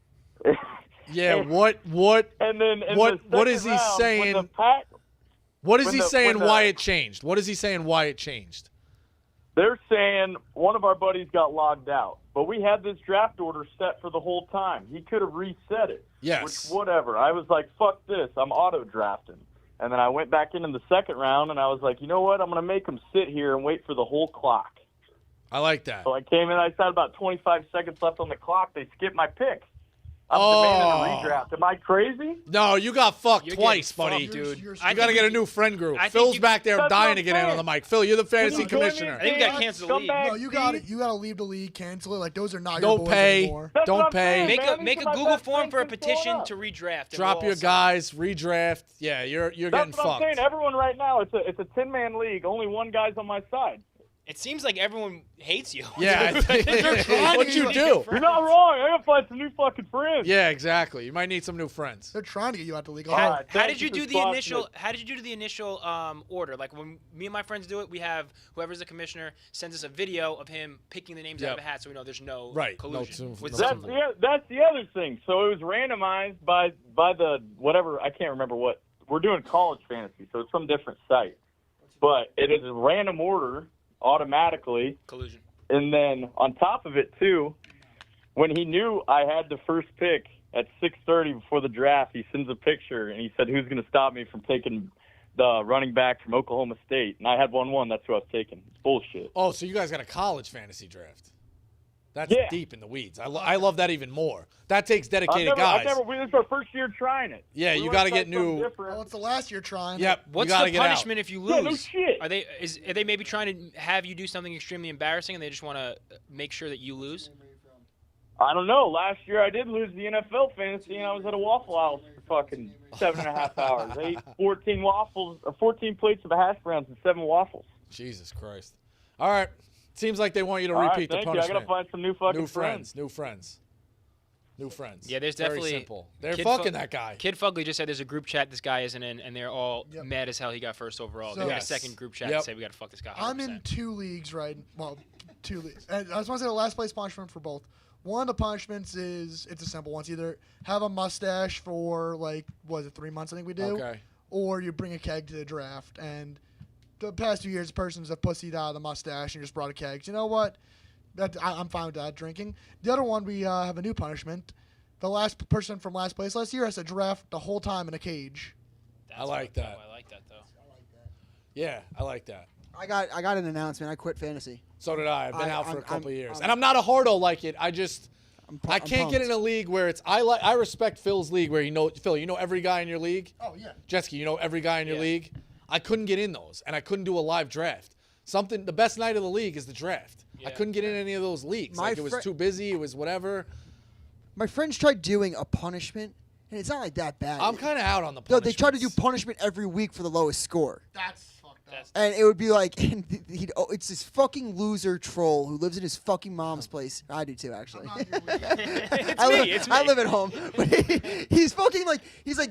Speaker 2: Yeah, what
Speaker 11: And then in
Speaker 2: what
Speaker 11: the
Speaker 2: is he
Speaker 11: second round,
Speaker 2: saying?
Speaker 11: when the Pack-
Speaker 2: What is
Speaker 11: when
Speaker 2: he
Speaker 11: the-
Speaker 2: saying
Speaker 11: when the-
Speaker 2: why it changed? What is he saying why it changed?
Speaker 11: they're saying one of our buddies got logged out, but we had this draft order set for the whole time. He could have reset it.
Speaker 2: Yes.
Speaker 11: Which, whatever. I was like, fuck this. I'm auto-drafting. And then I went back in the second round, and I was like, you know what? I'm going to make him sit here and wait for the whole clock.
Speaker 2: I like that.
Speaker 11: So I came in. I had about 25 seconds left on the clock. They skipped my pick. I'm demanding a redraft. Am I crazy?
Speaker 2: No, you got fucked
Speaker 6: You're
Speaker 2: twice,
Speaker 6: getting
Speaker 2: buddy.
Speaker 6: fucked, dude.
Speaker 2: You got to get a new friend group.
Speaker 6: I think
Speaker 2: Phil's
Speaker 6: you-
Speaker 2: back there
Speaker 11: That's
Speaker 2: dying
Speaker 11: what
Speaker 2: to
Speaker 11: I'm
Speaker 2: get in on
Speaker 11: saying.
Speaker 2: the mic. Phil, you're the fantasy
Speaker 11: you join me?
Speaker 2: commissioner.
Speaker 6: I think we got to cancel the league.
Speaker 11: Scumbag.
Speaker 7: No, you got to leave the league, cancel it. Like those are not your
Speaker 2: Don't
Speaker 7: boys
Speaker 2: pay.
Speaker 7: anymore.
Speaker 11: That's what
Speaker 2: Don't
Speaker 11: I'm
Speaker 2: pay.
Speaker 11: saying,
Speaker 6: Make
Speaker 11: man.
Speaker 6: a make
Speaker 11: These
Speaker 6: a
Speaker 11: are my
Speaker 6: Google
Speaker 11: best
Speaker 6: form for a
Speaker 11: friends since growing
Speaker 6: petition
Speaker 11: up.
Speaker 6: to redraft. and
Speaker 2: Drop
Speaker 6: we'll
Speaker 2: your
Speaker 6: all sign.
Speaker 2: guys, redraft. Yeah, you're
Speaker 11: That's
Speaker 2: getting
Speaker 11: what I'm
Speaker 2: fucked.
Speaker 11: saying. Everyone right now, it's a 10-man league. Only one guy's on my side.
Speaker 6: It seems like everyone hates you.
Speaker 2: Yeah, what'd you do?
Speaker 11: You're not wrong. I gotta find some new fucking friends.
Speaker 2: Yeah, exactly. You might need some new friends.
Speaker 7: They're trying to get you out the league.
Speaker 11: All right,
Speaker 6: How
Speaker 11: thank
Speaker 6: did you
Speaker 11: for
Speaker 6: do the
Speaker 11: squashing
Speaker 6: initial?
Speaker 11: it.
Speaker 6: How did you do the initial order? Like when me and my friends do it, we have whoever's the commissioner sends us a video of him picking the names out of a hat, so we know there's no collusion.
Speaker 2: No,
Speaker 6: with
Speaker 2: no.
Speaker 6: some-
Speaker 11: That's the other thing. So it was randomized by the whatever, I can't remember what. We're doing college fantasy, so it's some different site. But it is a random order automatically.
Speaker 6: collusion.
Speaker 11: And then on top of it too, when he knew I had the first pick at 6:30 before the draft, he sends a picture and he said, "Who's going to stop me from taking the running back from Oklahoma State?" And I had 1-1. That's who I was taking. It's bullshit.
Speaker 2: Oh, so you guys got a college fantasy draft. That's
Speaker 11: Yeah.
Speaker 2: deep in the weeds. I love that even more. That takes dedicated
Speaker 11: I've
Speaker 2: guys.
Speaker 11: never, this is our first year trying it.
Speaker 2: Yeah,
Speaker 11: We
Speaker 2: you
Speaker 11: wanna
Speaker 2: got to
Speaker 11: try
Speaker 2: get
Speaker 11: something
Speaker 2: new.
Speaker 11: different.
Speaker 7: Well, it's the last year trying.
Speaker 2: Yep.
Speaker 6: What's
Speaker 2: you gotta
Speaker 6: the
Speaker 2: get out.
Speaker 6: punishment if you lose?
Speaker 11: Yeah, no shit.
Speaker 6: Are they maybe trying to have you do something extremely embarrassing, and they just want to make sure that you lose?
Speaker 11: I don't know. Last year I did lose the NFL fantasy, and I was at a Waffle House for fucking 7.5 hours. I ate 14 waffles, or 14 plates of hash browns and 7 waffles.
Speaker 2: Jesus Christ. All right. Seems like they want you to
Speaker 11: All right,
Speaker 2: repeat the
Speaker 11: thank you. I
Speaker 2: punishment.
Speaker 11: gotta find some new fucking
Speaker 2: New friends. New friends. New friends.
Speaker 6: Yeah, there's
Speaker 2: Very
Speaker 6: definitely
Speaker 2: simple. They're
Speaker 6: Kid
Speaker 2: fucking
Speaker 6: Fu-
Speaker 2: that guy.
Speaker 6: Kid Fugly just said there's a group chat this guy isn't in, and they're all mad as hell he got first overall.
Speaker 7: So-
Speaker 6: They got a
Speaker 2: Yes.
Speaker 6: second group chat
Speaker 2: Yep.
Speaker 6: to say we got to fuck this guy. 100%.
Speaker 7: I'm in 2 leagues right. Well, 2 leagues. And I just want to say the last place punishment for both. One of the punishments is it's a simple one. It's either have a mustache for like 3 months I think we do,
Speaker 2: Okay.
Speaker 7: or you bring a keg to the draft. And the past 2 years, persons have pussied out of the mustache and just brought a keg. You know what? I'm fine with that drinking. The other one, we have a new punishment. The last person from last place last year has to draft the whole time in a cage.
Speaker 2: I like that.
Speaker 6: I like that though.
Speaker 2: Yeah, I like that.
Speaker 1: I got an announcement. I quit fantasy.
Speaker 2: So did I. I've been out for a couple
Speaker 1: I'm-
Speaker 2: of years.
Speaker 1: I'm-
Speaker 2: and I'm not a hardo like it. I just I
Speaker 1: I'm
Speaker 2: can't get
Speaker 1: pumped.
Speaker 2: in a league where it's I respect Phil's league where Phil, you know every guy in your league?
Speaker 7: Oh, yeah.
Speaker 2: Jetski, you know every guy in your league? I couldn't get in those and I couldn't do a live draft. The best night of the league is the draft. I couldn't get in any of those leagues.
Speaker 1: My
Speaker 2: Like it was
Speaker 1: fri-
Speaker 2: too busy, it was whatever.
Speaker 1: My friends tried doing a punishment, and it's not like that bad.
Speaker 2: I'm kind of out on the
Speaker 1: No,
Speaker 2: punishments.
Speaker 1: they try to do punishment every week for the lowest score.
Speaker 7: That's fucked up.
Speaker 1: And it would be like, it's this fucking loser troll who lives in his fucking mom's place. I do too, actually. I live at home, but he's fucking like,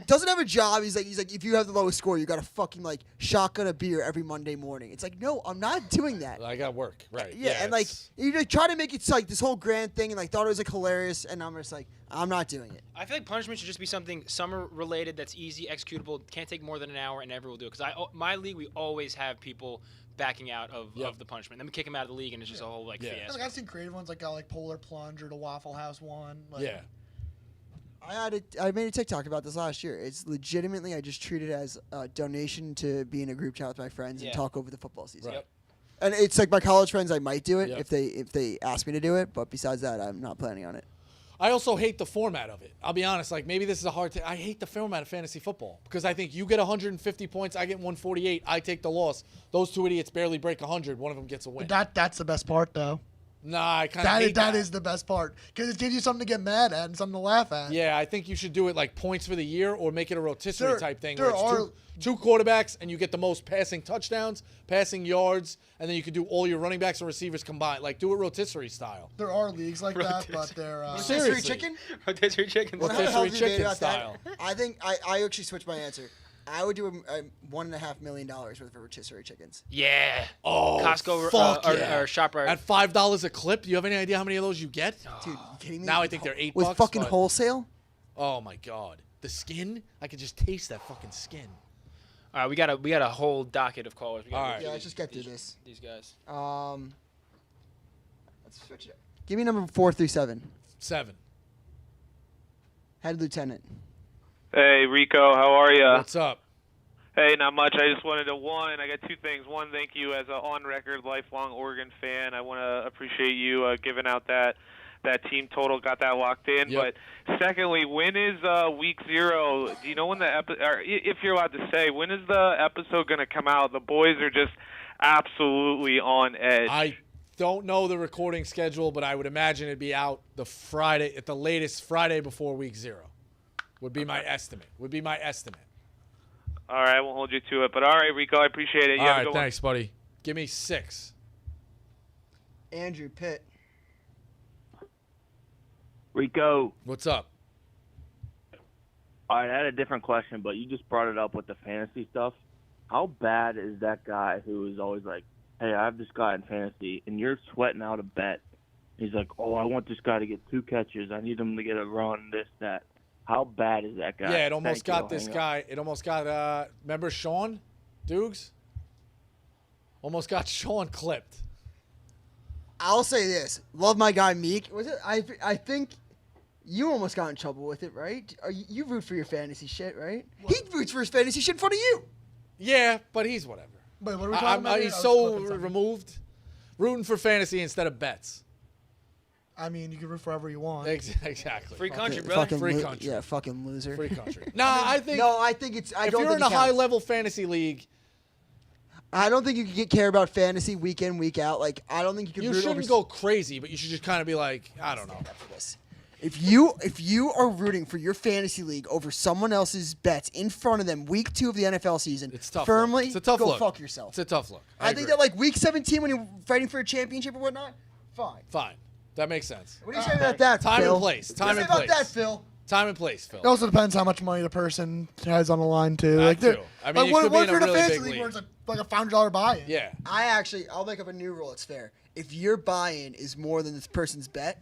Speaker 1: doesn't have a job. He's like, if you have the lowest score, you got to fucking like shotgun a beer every Monday morning. It's like, no, I'm not doing that.
Speaker 2: I got work, right?
Speaker 1: Yeah, and like
Speaker 2: it's-
Speaker 1: you like try to make it like this whole grand thing, and like thought it was like hilarious, and I'm just like, I'm not doing it.
Speaker 6: I feel like punishment should just be something summer related that's easy, executable, can't take more than an hour, and everyone will do it. Because my league, we always have people backing out of the punishment. Then we kick them out of the league, and it's just a whole fiasco.
Speaker 7: Like I've seen creative ones like Polar Plunge or the Waffle House one. Like,
Speaker 2: yeah.
Speaker 1: I made a TikTok about this last year. It's legitimately, I just treat it as a donation to be in a group chat with my friends and talk over the football season.
Speaker 2: Right.
Speaker 1: And it's like my college friends, I might do it
Speaker 2: Yep.
Speaker 1: if they ask me to do it, but besides that, I'm not planning on it.
Speaker 2: I also hate the format of it. I'll be honest. Like maybe this is a hard thing. I hate the format of fantasy football because I think you get 150 points, I get 148. I take the loss. Those two idiots barely break 100. One of them gets a win.
Speaker 7: That's the best part though.
Speaker 2: Nah, I kind of hate
Speaker 7: that is the best part because it gives you something to get mad at and something to laugh at.
Speaker 2: Yeah, I think you should do it like points for the year or make it a rotisserie
Speaker 7: There-
Speaker 2: type thing
Speaker 7: there
Speaker 2: where it's two quarterbacks and you get the most passing touchdowns, passing yards, and then you could do all your running backs and receivers combined. Like do it rotisserie style.
Speaker 7: There are leagues like that, but they're
Speaker 2: Seriously.
Speaker 1: Rotisserie chicken?
Speaker 6: Rotisserie chicken.
Speaker 1: What the hell
Speaker 2: Rotisserie
Speaker 1: did you do
Speaker 2: chicken
Speaker 1: about that?
Speaker 2: style.
Speaker 1: I think I actually switched my answer. I would do a $1.5 million worth of rotisserie chickens.
Speaker 6: Yeah.
Speaker 2: Oh,
Speaker 6: Costco
Speaker 2: fuck yeah.
Speaker 6: or ShopRite.
Speaker 2: At $5 a clip, do you have any idea how many of those you get?
Speaker 1: Dude, you kidding me?
Speaker 2: Now I
Speaker 1: With
Speaker 2: think they're $8
Speaker 1: with fucking
Speaker 2: but-
Speaker 1: wholesale.
Speaker 2: Oh my god, the skin! I could just taste that fucking skin.
Speaker 6: All right, we got a whole docket of callers.
Speaker 2: All right.
Speaker 1: Yeah, let's just get through this.
Speaker 6: These guys.
Speaker 1: Let's switch it up. Give me number 4 through 7.
Speaker 2: 7.
Speaker 1: Head Lieutenant.
Speaker 12: Hey, Rico, how are you?
Speaker 2: What's up?
Speaker 12: Hey, not much. I just wanted to, I got 2 things. One, thank you as an on-record, lifelong Oregon fan. I want to appreciate you giving out that team total, got that locked in.
Speaker 2: Yep.
Speaker 12: But secondly, when is week 0? Do you know when or if you're allowed to say, when is the episode going to come out? The boys are just absolutely on edge.
Speaker 2: I don't know the recording schedule, but I would imagine it'd be out the Friday, at the latest Friday before week 0. Would be my estimate.
Speaker 12: All right, I won't hold you to it. But all right, Rico, I appreciate it.
Speaker 2: All right, thanks, buddy. Give me 6.
Speaker 1: Andrew Pitt.
Speaker 8: Rico.
Speaker 2: What's up?
Speaker 8: All right, I had a different question, but you just brought it up with the fantasy stuff. How bad is that guy who is always like, hey, I have this guy in fantasy, and you're sweating out a bet. He's like, oh, I want this guy to get 2 catches. I need him to get a run, this, that. How bad is that guy?
Speaker 2: Yeah, it almost got this guy. It almost got, remember Sean Dukes? Almost got Sean clipped.
Speaker 1: I'll say this. Love my guy Meek. Was it? I think you almost got in trouble with it, right? You root for your fantasy shit, right? What? He roots for his fantasy shit in front of you.
Speaker 2: Yeah, but he's whatever.
Speaker 7: Wait, what are we talking about?
Speaker 2: He's so removed. Rooting for fantasy instead of bets.
Speaker 7: I mean, you can root for whoever you want.
Speaker 2: Exactly.
Speaker 6: Free country, brother.
Speaker 2: Free country.
Speaker 1: Yeah, fucking loser.
Speaker 2: Free country. I think
Speaker 1: it's.
Speaker 2: If you're in a high-level fantasy league,
Speaker 1: I don't think you can care about fantasy week in, week out. Like, I don't think you can.
Speaker 2: You shouldn't go crazy, but you should just kind of be like, I don't know.
Speaker 1: If you are rooting for your fantasy league over someone else's bets in front of them, week 2 of the NFL season,
Speaker 2: it's tough.
Speaker 1: Firmly,
Speaker 2: it's a tough
Speaker 1: go
Speaker 2: look.
Speaker 1: fuck yourself.
Speaker 2: It's a tough look.
Speaker 1: I think that like week 17 when you're fighting for a championship or whatnot, fine.
Speaker 2: That makes sense.
Speaker 1: What do you say about that,
Speaker 2: Time
Speaker 1: Phil?
Speaker 2: and place.
Speaker 1: Time and place. What do you say about that, Phil?
Speaker 2: Time and place, Phil.
Speaker 7: It also depends how much money the person has on the line too.
Speaker 2: That too. I mean,
Speaker 7: like,
Speaker 2: you could be in a really big
Speaker 7: league
Speaker 2: league.
Speaker 7: where it's like a $500 buy-in.
Speaker 2: Yeah.
Speaker 1: I'll make up a new rule. It's fair. If your buy-in is more than this person's bet,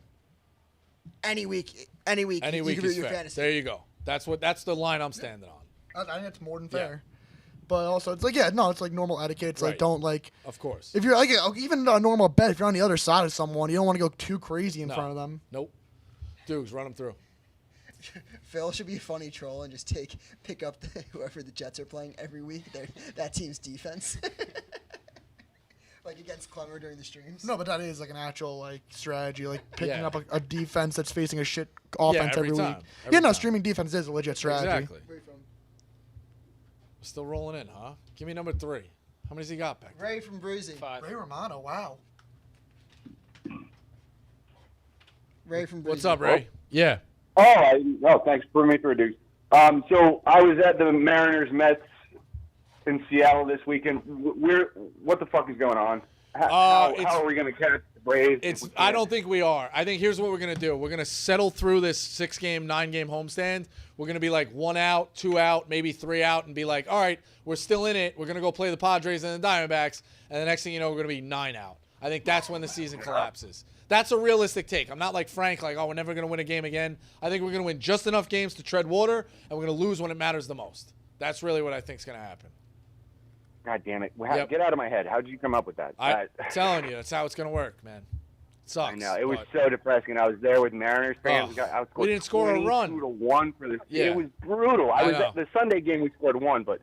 Speaker 1: any week you can root your fantasy.
Speaker 2: There you go. That's the line I'm standing on.
Speaker 7: I think it's more than fair. But also, it's like, it's like normal etiquette. It's like, don't like.
Speaker 2: Of course.
Speaker 7: If you're like, even a normal bet, if you're on the other side of someone, you don't want to go too crazy in front of them.
Speaker 2: Nope. Dukes, run them through.
Speaker 1: Phil should be a funny troll and just pick up whoever the Jets are playing every week, that team's defense. Like against Clemmer during the streams.
Speaker 7: No, but that is like an actual like strategy, like picking up a defense that's facing a shit offense every week. Streaming defense is a legit strategy.
Speaker 2: Exactly. We're still rolling in, huh? Give me number 3. How many's he got back there?
Speaker 1: Ray from Bruising.
Speaker 6: 5.
Speaker 7: Ray Romano, wow.
Speaker 1: Ray from Bruising.
Speaker 2: What's up, Ray? Yeah.
Speaker 13: Thanks for me through, dude. So I was at the Mariners-Mets in Seattle this weekend. What the fuck is going on? How are we going to catch the Braves?
Speaker 2: I don't think we are. I think here's what we're going to do. We're going to settle through this 6-game, 9-game homestand. We're going to be like 1 out, 2 out, maybe 3 out, and be like, all right, we're still in it. We're going to go play the Padres and the Diamondbacks, and the next thing you know, we're going to be 9 out. I think that's when the season collapses. That's a realistic take. I'm not like Frank, like, we're never going to win a game again. I think we're going to win just enough games to tread water, and we're going to lose when it matters the most. That's really what I think is going to happen.
Speaker 13: God damn it. Get out of my head. How did you come up with that?
Speaker 2: I'm telling you, that's how it's going to work, man. It sucks.
Speaker 13: I know. It was so depressing. I was there with Mariners fans.
Speaker 2: We didn't score a run.
Speaker 13: 2-1 for this.
Speaker 2: Yeah.
Speaker 13: It was brutal. I was at the Sunday game. We scored 1, but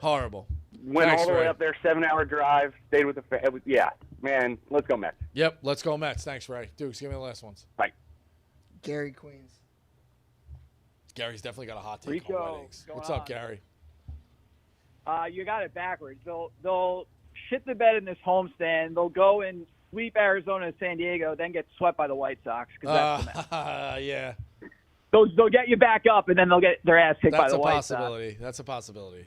Speaker 2: horrible.
Speaker 13: Went all the way up there, 7-hour drive. Stayed with the man. Let's go Mets.
Speaker 2: Yep, let's go Mets. Thanks, Ray. Dukes, give me the last ones.
Speaker 13: Bye.
Speaker 1: Gary Queens.
Speaker 2: Gary's definitely got a hot take
Speaker 14: Rico,
Speaker 2: on weddings. What's up, Gary?
Speaker 14: You got it backwards. They'll shit the bed in this homestand. They'll go and sweep Arizona and San Diego, then get swept by the White Sox.
Speaker 2: Yeah.
Speaker 14: They'll get you back up, and then they'll get their ass kicked by the White Sox.
Speaker 2: That's a possibility.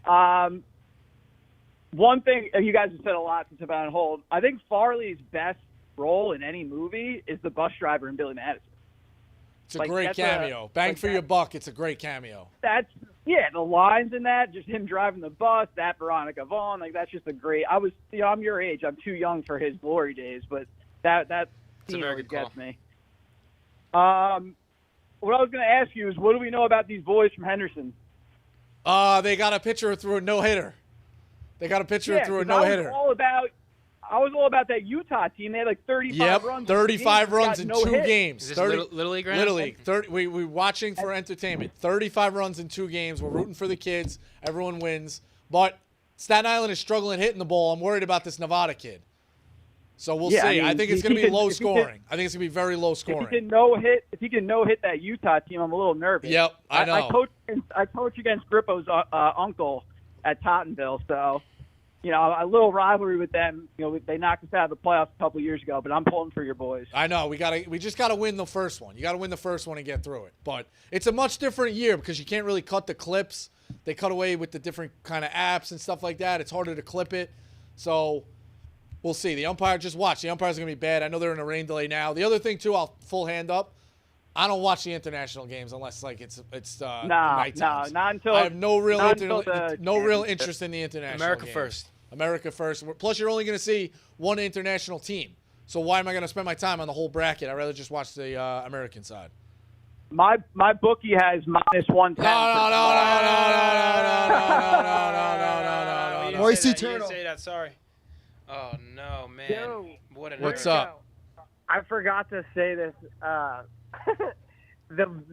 Speaker 14: One thing, you guys have said a lot since I've been on hold. I think Farley's best role in any movie is the bus driver in Billy Madison.
Speaker 2: It's a great cameo. Bang for your buck. It's a great cameo.
Speaker 14: The lines in that, just him driving the bus, that Veronica Vaughn, that's just a great. I'm your age. I'm too young for his glory days, but that scene always gets me. What I was going to ask you is, what do we know about these boys from Henderson?
Speaker 2: They got a pitcher through a no-hitter. They got a pitcher through a no-hitter.
Speaker 14: I was all about that Utah team. They had like 35 runs.
Speaker 2: 35 runs in 2 games.
Speaker 6: Is this Little League?
Speaker 2: Little League. We're watching for entertainment. 35 runs in 2 games. We're rooting for the kids. Everyone wins. But Staten Island is struggling hitting the ball. I'm worried about this Nevada kid. So we'll see. I think it's going to be low scoring. I think it's going to be very low scoring.
Speaker 14: If he can no hit that Utah team, I'm a little nervous.
Speaker 2: Yep, I know.
Speaker 14: I coach against Grippo's uncle at Tottenville, so a little rivalry with them. They knocked us out of the playoffs a couple years ago, but I'm pulling for your boys.
Speaker 2: I know. We just got to win the first one. You got to win the first one and get through it. But it's a much different year because you can't really cut the clips. They cut away with the different kind of apps and stuff like that. It's harder to clip it. So we'll see. The umpire, just watch. The umpires are going to be bad. I know they're in a rain delay now. The other thing, too, I'll full hand up. I don't watch the international games unless it's night times.
Speaker 14: Not until
Speaker 2: I have no real interest in the international
Speaker 6: America
Speaker 2: games.
Speaker 6: first.
Speaker 2: America first. Plus, you're only going to see one international team. So why am I going to spend my time on the whole bracket? I'd rather just watch the American side.
Speaker 14: My bookie has -110.
Speaker 6: No.
Speaker 1: Moisty
Speaker 6: Turtle. You didn't say that. Sorry. Oh no, man.
Speaker 9: Yo,
Speaker 2: What's up?
Speaker 9: I forgot to say this.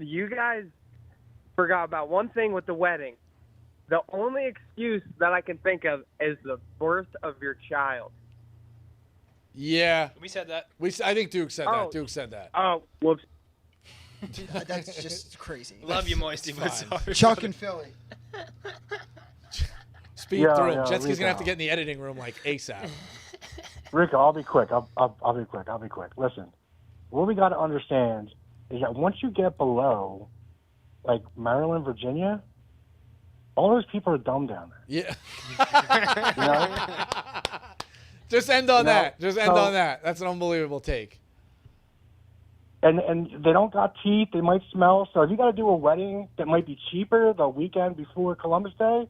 Speaker 9: You guys forgot about one thing with the wedding. The only excuse that I can think of is the birth of your child.
Speaker 2: Yeah.
Speaker 6: We said that.
Speaker 2: I think Duke said that. Duke said that.
Speaker 9: Oh, whoops.
Speaker 1: That's just crazy.
Speaker 6: Love you, Moisty, but sorry.
Speaker 1: Chuck and Philly.
Speaker 2: Speed through him. Jetski's gonna have to get in the editing room like ASAP.
Speaker 15: Rico, I'll be quick. I'll be quick. Listen, what we got to understand is that once you get below, like Maryland, Virginia, all those people are dumb down there.
Speaker 2: Yeah. Just end on that. Just end on that. That's an unbelievable take.
Speaker 15: And they don't got teeth. They might smell. So if you got to do a wedding that might be cheaper the weekend before Columbus Day,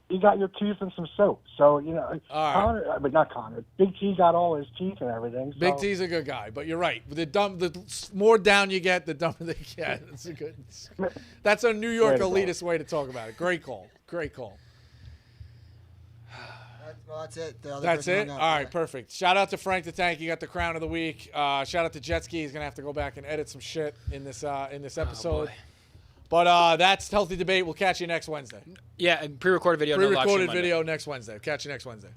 Speaker 15: you got your tooth and some soap. So, Connor, but not Connor. Big T got all his teeth and everything. So.
Speaker 2: Big T's a good guy, but you're right. The more down you get, the dumber they get. That's a New York elitist way to talk about it. Great call.
Speaker 1: Well, that's it.
Speaker 2: That's it? All right, perfect. Shout out to Frank the Tank. He got the crown of the week. Shout out to Jetski. He's going to have to go back and edit some shit in this episode. But that's Healthy Debate. We'll catch you next Wednesday.
Speaker 6: Yeah, and pre-recorded video.
Speaker 2: Pre-recorded video next Wednesday. Catch you next Wednesday.